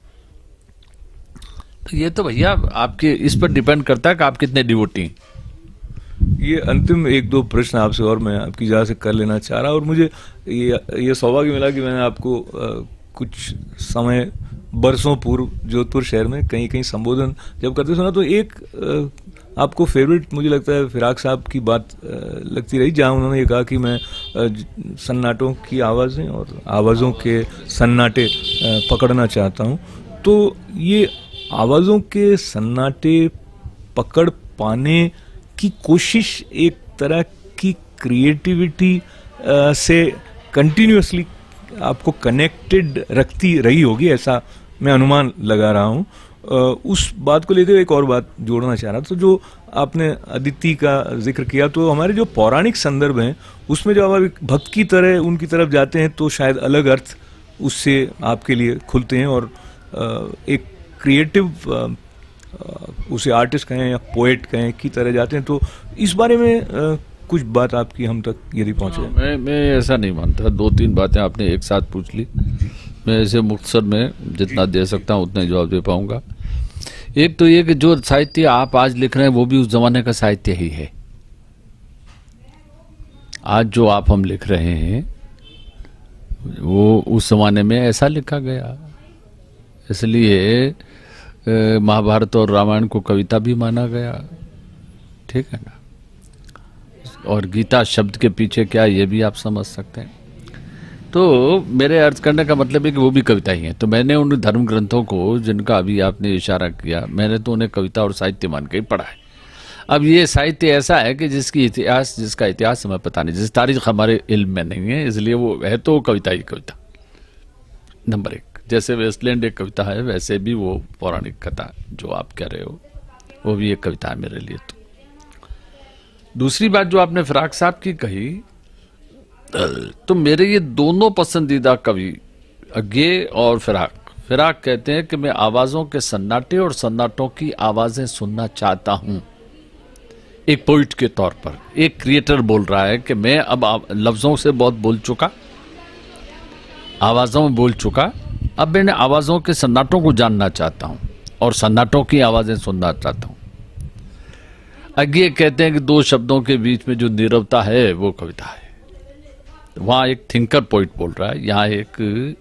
तो ये तो भैया आपके इस पर डिपेंड करता है कि आप कितने डिवोटी हैं। ये अंतिम एक दो प्रश्न आपसे और मैं आपकी इजाज़त से कर लेना चाह रहा, और मुझे ये सौभाग्य मिला कि मैंने आपको कुछ समय बरसों पूर्व जोधपुर शहर में कहीं कहीं संबोधन जब करते सुना, तो एक आपको फेवरेट मुझे लगता है फिराक साहब की बात लगती रही, जहां उन्होंने ये कहा कि मैं सन्नाटों की आवाज़ें और आवाज़ों के सन्नाटे पकड़ना चाहता हूं। तो ये आवाज़ों के सन्नाटे पकड़ पाने की कोशिश एक तरह की क्रिएटिविटी से कंटिन्यूअसली आपको कनेक्टेड रखती रही होगी, ऐसा मैं अनुमान लगा रहा हूं। उस बात को लेते हुए एक और बात जोड़ना चाह रहा था। तो जो आपने अदिति का जिक्र किया, तो हमारे जो पौराणिक संदर्भ हैं उसमें जो आप भक्त की तरह उनकी तरफ जाते हैं तो शायद अलग अर्थ उससे आपके लिए खुलते हैं, और एक क्रिएटिव उसे आर्टिस्ट कहें या पोएट कहें की तरह जाते हैं। तो इस बारे में कुछ बात आपकी हम तक यदि पहुंचे। मैं ऐसा नहीं मानता। दो तीन बातें आपने एक साथ पूछ ली, मैं ऐसे मुख्तसर में जितना दे सकता हूँ उतना जवाब दे पाऊंगा। एक तो ये कि जो साहित्य आप आज लिख रहे हैं वो भी उस जमाने का साहित्य ही है। आज जो हम लिख रहे हैं वो उस जमाने में ऐसा लिखा गया, इसलिए महाभारत और रामायण को कविता भी माना गया, ठीक है ना। और गीता शब्द के पीछे क्या ये भी आप समझ सकते हैं। तो मेरे अर्ज करने का मतलब है कि वो भी कविता ही है। तो मैंने उन धर्म ग्रंथों को जिनका अभी आपने इशारा किया, मैंने तो उन्हें कविता और साहित्य मान के ही पढ़ा है। अब ये साहित्य ऐसा है कि जिसका इतिहास हमें पता नहीं, जिस तारीख हमारे इल्म में नहीं है, इसलिए वो है तो कविता ही कविता, नंबर एक। जैसे वेस्टलैंड एक कविता है, वैसे भी वो पौराणिक कथा जो आप कह रहे हो वो भी एक कविता है मेरे लिए। तो दूसरी बात जो आपने फिराक साहब की कही, तो मेरे ये दोनों पसंदीदा कवि अज्ञे और फिराक। फिराक कहते हैं कि मैं आवाजों के सन्नाटे और सन्नाटों की आवाजें सुनना चाहता हूं। एक पोइट के तौर पर एक क्रिएटर बोल रहा है कि मैं अब लफ्जों से बहुत बोल चुका, आवाजों में बोल चुका, अब मैं आवाजों के सन्नाटों को जानना चाहता हूं और सन्नाटों की आवाजें सुनना चाहता हूं। अज्ञे कहते हैं कि दो शब्दों के बीच में जो नीरवता है वो कविता है। वहां एक थिंकर पोइट बोल रहा है, यहाँ एक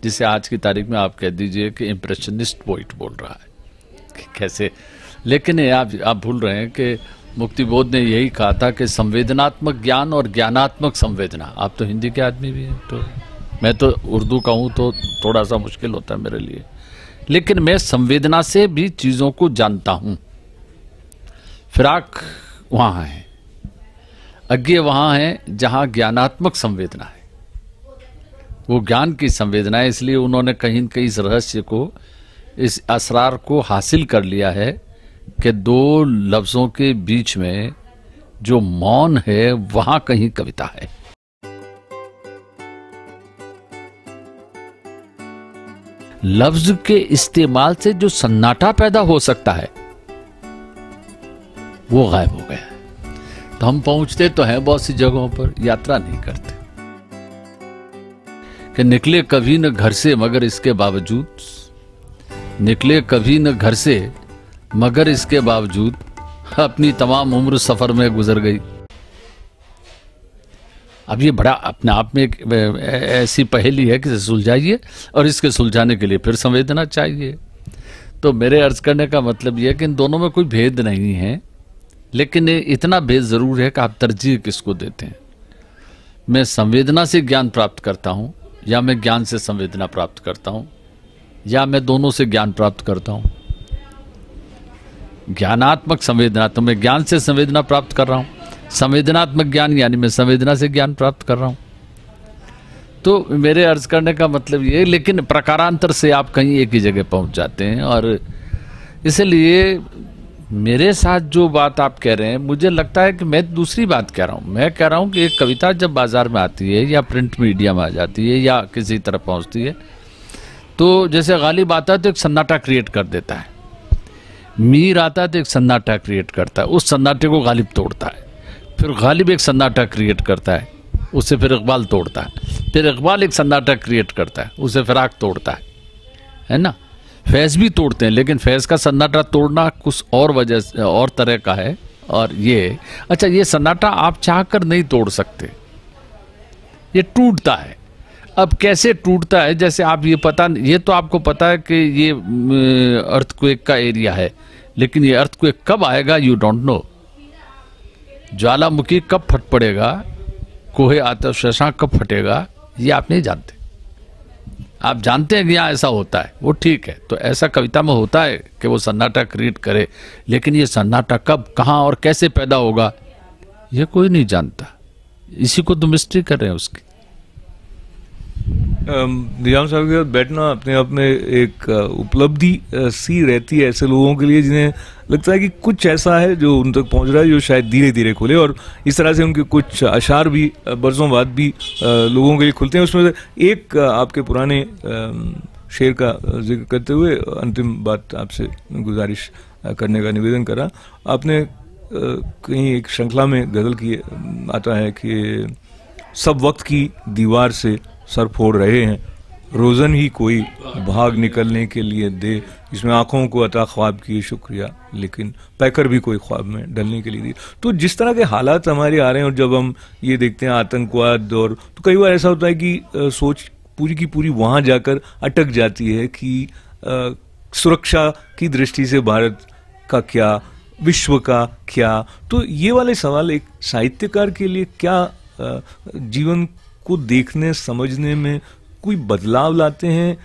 जिसे आज की तारीख में आप कह दीजिए कि इम्प्रेशनिस्ट पोइट बोल रहा है कि कैसे। लेकिन आप भूल रहे हैं कि मुक्तिबोध ने यही कहा था कि संवेदनात्मक ज्ञान और ज्ञानात्मक संवेदना। आप तो हिंदी के आदमी भी हैं, तो मैं तो उर्दू का हूं, तो थोड़ा सा मुश्किल होता है मेरे लिए, लेकिन मैं संवेदना से भी चीजों को जानता हूं। फिराक वहां है, अज्ञे वहां है जहां ज्ञानात्मक संवेदना है, वो ज्ञान की संवेदना है। इसलिए उन्होंने कहीं न कहीं इस रहस्य को, इस असरार को हासिल कर लिया है कि दो लफ्जों के बीच में जो मौन है वहां कहीं कविता है। लफ्ज के इस्तेमाल से जो सन्नाटा पैदा हो सकता है वो गायब हो गया है। तो हम पहुंचते तो हैं बहुत सी जगहों पर, यात्रा नहीं करते। कि निकले कभी न घर से मगर इसके बावजूद, निकले कभी न घर से मगर इसके बावजूद अपनी तमाम उम्र सफर में गुजर गई। अब ये बड़ा अपने आप में एक ऐसी पहेली है कि सुलझाइए, और इसके सुलझाने के लिए फिर संवेदना चाहिए। तो मेरे अर्ज करने का मतलब यह है कि इन दोनों में कोई भेद नहीं है, लेकिन इतना भेद जरूर है कि आप तरजीह किसको देते हैं। मैं संवेदना से ज्ञान प्राप्त करता हूं, या मैं ज्ञान से संवेदना प्राप्त करता हूं, या मैं दोनों से ज्ञान प्राप्त करता हूं। ज्ञानात्मक संवेदना, तो मैं ज्ञान से संवेदना प्राप्त कर रहा हूं। संवेदनात्मक ज्ञान यानी मैं संवेदना से ज्ञान प्राप्त कर रहा हूं। तो मेरे अर्ज करने का मतलब ये, लेकिन प्रकारांतर से आप कहीं एक ही जगह पहुंच जाते हैं। और इसलिए मेरे साथ जो बात आप कह रहे हैं, मुझे लगता है कि मैं दूसरी बात कह रहा हूं। मैं कह रहा हूं कि एक कविता जब बाजार में आती है या प्रिंट मीडिया में आ जाती है या किसी तरह पहुंचती है, तो जैसे गालिब आता है तो एक सन्नाटा क्रिएट कर देता है, मीर आता है तो एक सन्नाटा क्रिएट करता है, उस सन्नाटे को गालिब तोड़ता है। फिर गालिब एक सन्नाटा क्रिएट करता है, उससे फिर इकबाल तोड़ता है। फिर इकबाल एक सन्नाटा क्रिएट करता है, उसे फिराक तोड़ता है ना। फैज भी तोड़ते हैं, लेकिन फैज का सन्नाटा तोड़ना कुछ और वजह से, और तरह का है। और ये अच्छा, ये सन्नाटा आप चाहकर नहीं तोड़ सकते, ये टूटता है। अब कैसे टूटता है, जैसे आप ये तो आपको पता है कि ये अर्थक्वेक का एरिया है, लेकिन ये अर्थक्वेक कब आएगा यू डोंट नो। ज्वालामुखी कब फट पड़ेगा, कोहे आतिश शशांक कब फटेगा, ये आप नहीं जानते। आप जानते हैं कि यहाँ ऐसा होता है, वो ठीक है। तो ऐसा कविता में होता है कि वो सन्नाटा क्रिएट करे, लेकिन ये सन्नाटा कब, कहाँ और कैसे पैदा होगा ये कोई नहीं जानता। इसी को तो मिस्ट्री कर रहे हैं उसकी। निजाम साहब के साथ बैठना अपने आप में एक उपलब्धि सी रहती है ऐसे लोगों के लिए जिन्हें लगता है कि कुछ ऐसा है जो उन तक पहुंच रहा है जो शायद धीरे धीरे खुले। और इस तरह से उनके कुछ अशार भी बरसों बाद भी लोगों के लिए खुलते हैं। उसमें से एक आपके पुराने शेर का जिक्र करते हुए अंतिम बात आपसे गुजारिश करने का निवेदन करा। आपने कहीं एक श्रृंखला में गजल की आता है कि सब वक्त की दीवार से सर फोड़ रहे हैं, रोज़न ही कोई भाग निकलने के लिए दे। इसमें आंखों को अता ख्वाब की शुक्रिया, लेकिन पैकर भी कोई ख्वाब में डलने के लिए दी। तो जिस तरह के हालात हमारे आ रहे हैं, और जब हम ये देखते हैं आतंकवाद, और तो कई बार ऐसा होता है कि सोच पूरी की पूरी वहाँ जाकर अटक जाती है कि सुरक्षा की दृष्टि से भारत का क्या, विश्व का क्या। तो ये वाले सवाल एक साहित्यकार के लिए क्या जीवन को देखने समझने में कोई बदलाव लाते हैं,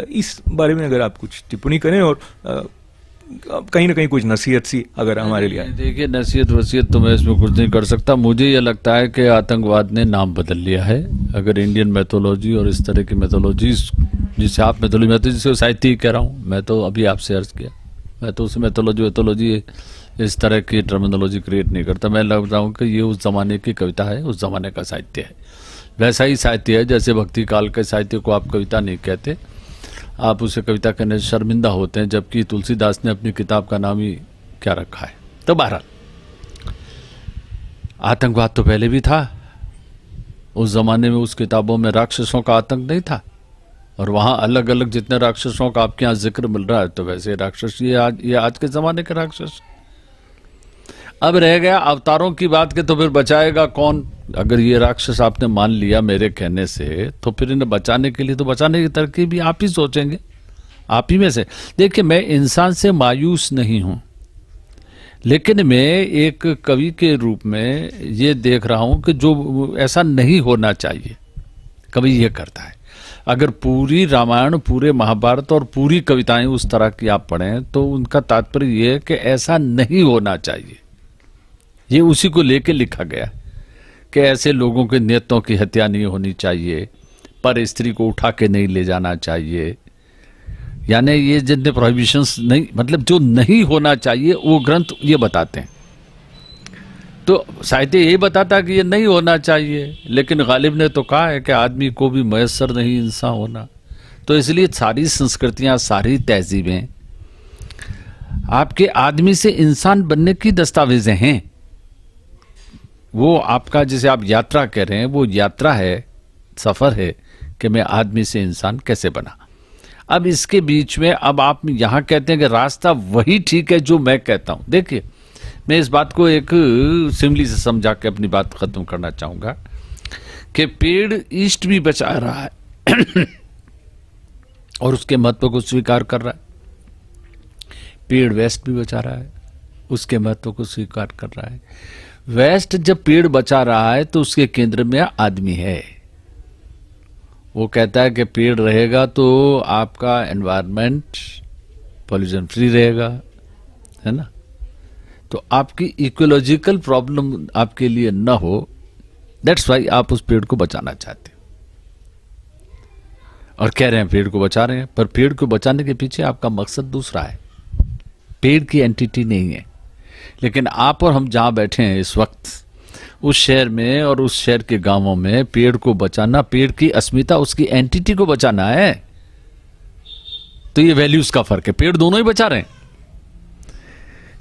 इस बारे में अगर आप कुछ टिप्पणी करें, और कहीं ना कहीं कुछ नसीहत सी अगर हमारे लिए। देखिए, नसीहत वसीयत तो मैं इसमें कुछ नहीं कर सकता। मुझे ये लगता है कि आतंकवाद ने नाम बदल लिया है। अगर इंडियन मैथोलॉजी और इस तरह की मैथोलॉजीज जिसे आप मैथोलॉजी, मैं तो जिसे साहित्य ही कह रहा हूँ, मैं तो अभी आपसे अर्ज किया, मैं तो उसे मैथोलॉजी इस तरह की टर्मिनोलॉजी क्रिएट नहीं करता। मैं लग रहा हूँ कि ये उस ज़माने की कविता है, उस ज़माने का साहित्य है। वैसा ही साहित्य है जैसे भक्ति काल के साहित्य को आप कविता नहीं कहते, आप उसे कविता कहने से शर्मिंदा होते हैं, जबकि तुलसीदास ने अपनी किताब का नाम ही क्या रखा है। तो बहरहाल आतंकवाद तो पहले भी था, उस जमाने में उस किताबों में राक्षसों का आतंक नहीं था, और वहाँ अलग अलग जितने राक्षसों का आपके यहाँ जिक्र मिल रहा है, तो वैसे राक्षस ये आज के ज़माने के राक्षस। अब रह गया अवतारों की बात के, तो फिर बचाएगा कौन? अगर ये राक्षस आपने मान लिया मेरे कहने से, तो फिर इन्हें बचाने के लिए तो बचाने की तरकीब भी आप ही सोचेंगे, आप ही में से। देखिए, मैं इंसान से मायूस नहीं हूं, लेकिन मैं एक कवि के रूप में ये देख रहा हूं कि जो ऐसा नहीं होना चाहिए, कवि ये करता है। अगर पूरी रामायण, पूरे महाभारत और पूरी कविताएं उस तरह की आप पढ़ें, तो उनका तात्पर्य ये है कि ऐसा नहीं होना चाहिए। ये उसी को लेके लिखा गया कि ऐसे लोगों के नेताओं की हत्या नहीं होनी चाहिए, पर स्त्री को उठा के नहीं ले जाना चाहिए, यानी ये जितने प्रोहिबिशंस नहीं, मतलब जो नहीं होना चाहिए, वो ग्रंथ ये बताते हैं। तो साहित्य यही बताता कि ये नहीं होना चाहिए, लेकिन गालिब ने तो कहा है कि आदमी को भी मयस्सर नहीं इंसान होना। तो इसलिए सारी संस्कृतियां, सारी तहजीबें आपके आदमी से इंसान बनने की दस्तावेजें हैं। वो आपका, जिसे आप यात्रा कह रहे हैं, वो यात्रा है, सफर है कि मैं आदमी से इंसान कैसे बना। अब इसके बीच में अब आप यहां कहते हैं कि रास्ता वही ठीक है जो मैं कहता हूं। देखिए, मैं इस बात को एक सिमली से समझा के अपनी बात खत्म करना चाहूंगा कि पेड़ ईस्ट भी बचा रहा है और उसके महत्व को स्वीकार कर रहा है, पेड़ वेस्ट भी बचा रहा है, उसके महत्व को स्वीकार कर रहा है। वेस्ट जब पेड़ बचा रहा है तो उसके केंद्र में आदमी है। वो कहता है कि पेड़ रहेगा तो आपका एनवायरनमेंट पॉल्यूशन फ्री रहेगा, है ना। तो आपकी इकोलॉजिकल प्रॉब्लम आपके लिए ना हो, दैट्स वाई आप उस पेड़ को बचाना चाहते हो और कह रहे हैं पेड़ को बचा रहे हैं। पर पेड़ को बचाने के पीछे आपका मकसद दूसरा है, पेड़ की एंटिटी नहीं है। लेकिन आप और हम जहां बैठे हैं इस वक्त, उस शहर में और उस शहर के गांवों में पेड़ को बचाना, पेड़ की अस्मिता, उसकी एंटिटी को बचाना है। तो ये वैल्यूज का फर्क है, पेड़ दोनों ही बचा रहे हैं।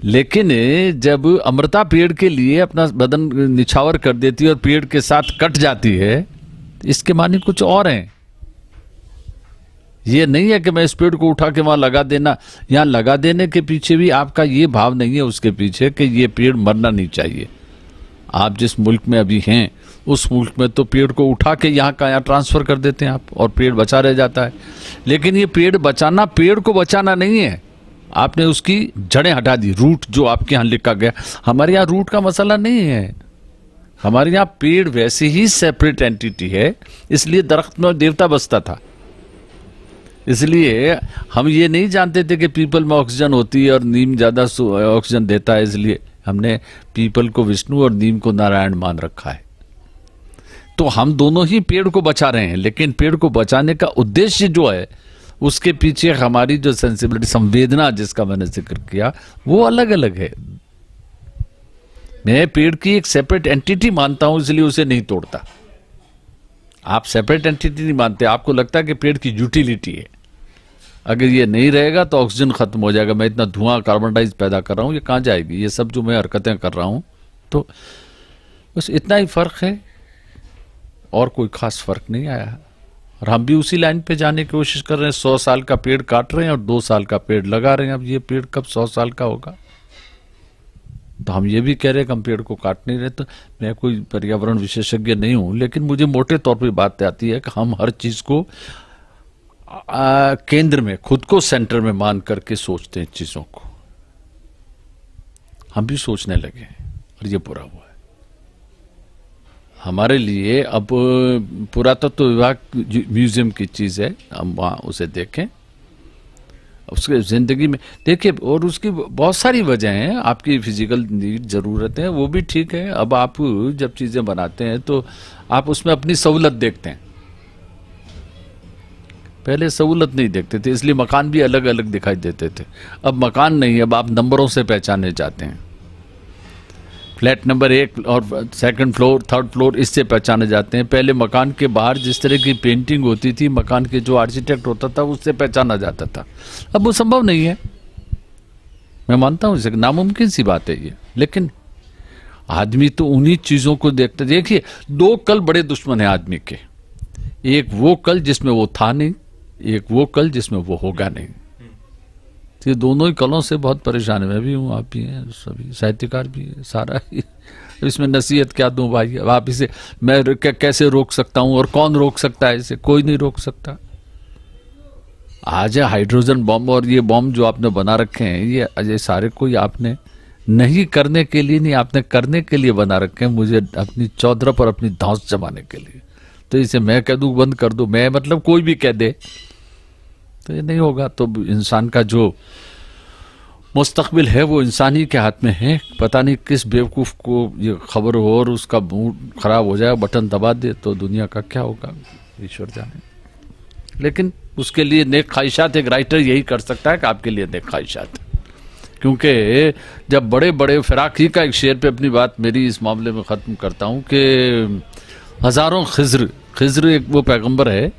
लेकिन जब अमृता पेड़ के लिए अपना बदन निछावर कर देती है और पेड़ के साथ कट जाती है, इसके माने कुछ और हैं। ये नहीं है कि मैं इस पेड़ को उठा के वहां लगा देना, यहां लगा देने के पीछे भी आपका ये भाव नहीं है उसके पीछे कि ये पेड़ मरना नहीं चाहिए। आप जिस मुल्क में अभी हैं, उस मुल्क में तो पेड़ को उठा के यहाँ का यहाँ ट्रांसफर कर देते हैं आप, और पेड़ बचा रह जाता है। लेकिन ये पेड़ बचाना, पेड़ को बचाना नहीं है, आपने उसकी जड़ें हटा दी, रूट जो आपके यहाँ लिखा गया। हमारे यहाँ रूट का मसला नहीं है, हमारे यहाँ पेड़ वैसे ही सेपरेट एंटिटी है, इसलिए दरख्त में देवता बसता था। इसलिए हम ये नहीं जानते थे कि पीपल में ऑक्सीजन होती है और नीम ज्यादा ऑक्सीजन देता है, इसलिए हमने पीपल को विष्णु और नीम को नारायण मान रखा है। तो हम दोनों ही पेड़ को बचा रहे हैं, लेकिन पेड़ को बचाने का उद्देश्य जो है, उसके पीछे हमारी जो सेंसिबिलिटी, संवेदना जिसका मैंने जिक्र किया, वो अलग अलग है। मैं पेड़ की एक सेपरेट एंटिटी मानता हूं, इसलिए उसे नहीं तोड़ता। आप सेपरेट एंटिटी नहीं मानते, आपको लगता है कि पेड़ की यूटिलिटी है। अगर ये नहीं रहेगा तो ऑक्सीजन खत्म हो जाएगा, मैं इतना धुआं, कार्बन डाइऑक्साइड पैदा कर रहा हूं, ये कहां जाएगी, ये सब जो मैं हरकतें कर रहा हूं। तो बस इतना ही फर्क है, और कोई खास फर्क नहीं आया। और हम भी उसी लाइन पे जाने की कोशिश कर रहे हैं। 100 साल का पेड़ काट रहे हैं और 2 साल का पेड़ लगा रहे हैं। अब ये पेड़ कब 100 साल का होगा? तो हम ये भी कह रहे हैं कि हम पेड़ को काट नहीं रहे। तो मैं कोई पर्यावरण विशेषज्ञ नहीं हूं, लेकिन मुझे मोटे तौर पे बात आती है कि हम हर चीज को केंद्र में, खुद को सेंटर में मान करके सोचते हैं चीजों को। हम भी सोचने लगे हैं और ये बुरा हुआ है हमारे लिए। अब पुरातत्व विभाग म्यूजियम की चीज है, हम वहां उसे देखें, उसके जिंदगी में देखिए, और उसकी बहुत सारी वजह हैं। आपकी फिजिकल नीड, जरूरतें, वो भी ठीक है। अब आप जब चीजें बनाते हैं तो आप उसमें अपनी सहूलत देखते हैं। पहले सहूलत नहीं देखते थे, इसलिए मकान भी अलग अलग दिखाई देते थे। अब मकान नहीं, अब आप नंबरों से पहचाने जाते हैं। फ्लैट नंबर 1 और सेकंड फ्लोर, थर्ड फ्लोर, इससे पहचाने जाते हैं। पहले मकान के बाहर जिस तरह की पेंटिंग होती थी, मकान के जो आर्किटेक्ट होता था, उससे पहचाना जाता था। अब वो संभव नहीं है। मैं मानता हूँ इसे नामुमकिन सी बात है ये, लेकिन आदमी तो उन्हीं चीजों को देखते। देखिए, 2 कल बड़े दुश्मन है आदमी के। एक वो कल जिसमें वो था नहीं, एक वो कल जिसमें वो होगा नहीं। ये दोनों ही कलों से बहुत परेशान है। मैं भी हूँ, आप भी हैं, सभी साहित्यकार भी है, सारा ही। इसमें नसीहत क्या दूं भाई? अब आप इसे मैं कैसे रोक सकता हूं, और कौन रोक सकता है इसे? कोई नहीं रोक सकता। आज है हाइड्रोजन बॉम्ब, और ये बॉम्ब जो आपने बना रखे हैं, ये सारे कोई आपने नहीं करने के लिए नहीं, आपने करने के लिए बना रखे हैं, मुझे अपनी चौधरा पर अपनी धौंस जमाने के लिए। तो इसे मैं कह दूं बंद कर दो, मैं मतलब कोई भी कह दे, तो ये नहीं होगा। तो इंसान का जो मुस्तकबिल है वो इंसान ही के हाथ में है। पता नहीं किस बेवकूफ़ को ये खबर हो और उसका मूड खराब हो जाए, बटन दबा दे, तो दुनिया का क्या होगा ईश्वर जाने। लेकिन उसके लिए नेक ख्वाहिशात, एक राइटर यही कर सकता है कि आपके लिए नेक ख्वाहिशात। क्योंकि जब बड़े बड़े फिराक ही का एक शेर पे अपनी बात मेरी इस मामले में ख़त्म करता हूँ कि हज़ारों खिज़्र एक वो पैगंबर है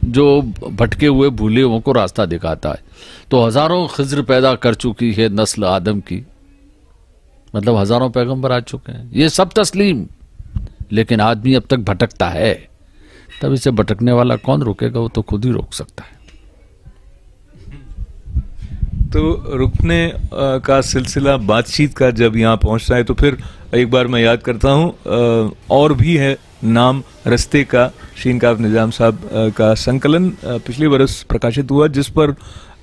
जो भटके हुए भूले हुओं को रास्ता दिखाता है। तो हज़ारों खिज़्र पैदा कर चुकी है नस्ल आदम की, मतलब हज़ारों पैगंबर आ चुके हैं, ये सब तस्लीम। लेकिन आदमी अब तक भटकता है, तब इसे भटकने वाला कौन रोकेगा? वो तो खुद ही रोक सकता है। तो रुकने का सिलसिला बातचीत का जब यहाँ पहुँचता है, तो फिर एक बार मैं याद करता हूँ, और भी है नाम रस्ते का, शीन काफ निज़ाम साहब का संकलन पिछले बरस प्रकाशित हुआ, जिस पर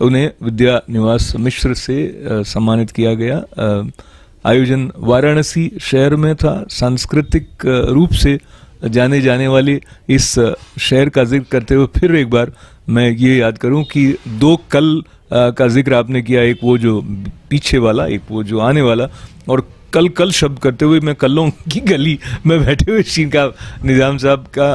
उन्हें विद्या निवास मिश्र से सम्मानित किया गया। आयोजन वाराणसी शहर में था। सांस्कृतिक रूप से जाने जाने वाले इस शहर का जिक्र करते हुए फिर एक बार मैं ये याद करूं कि 2 कल का जिक्र आपने किया, एक वो जो पीछे वाला, एक वो जो आने वाला, और कल कल शब्द करते हुए मैं कल्लों की गली में बैठे हुए शीन काफ निज़ाम साहब का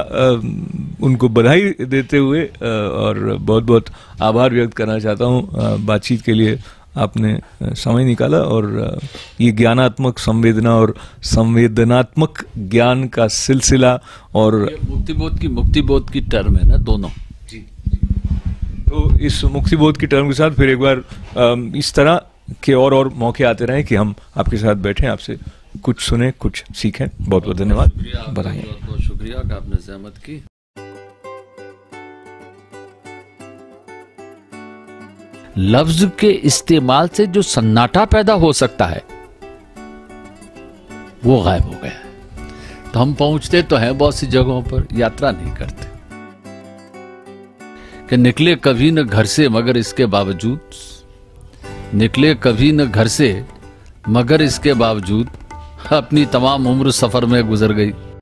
उनको बधाई देते हुए और बहुत बहुत आभार व्यक्त करना चाहता हूँ। बातचीत के लिए आपने समय निकाला, और ये ज्ञानात्मक संवेदना और संवेदनात्मक ज्ञान का सिलसिला, और मुक्तिबोध की टर्म है ना दोनों। तो इस मुक्तिबोध की टर्म के साथ फिर एक बार इस तरह के और मौके आते रहें कि हम आपके साथ बैठें, आपसे कुछ सुने, कुछ सीखें। बहुत बहुत धन्यवाद, बधाई। बहुत बहुत शुक्रिया कि आपने सहमत की। लफ्ज के इस्तेमाल से जो सन्नाटा पैदा हो सकता है वो गायब हो गया। तो हम पहुंचते तो हैं बहुत सी जगहों पर, यात्रा नहीं करते। कि निकले कभी न घर से मगर इसके बावजूद, निकले कभी न घर से मगर इसके बावजूद अपनी तमाम उम्र सफर में गुजर गई।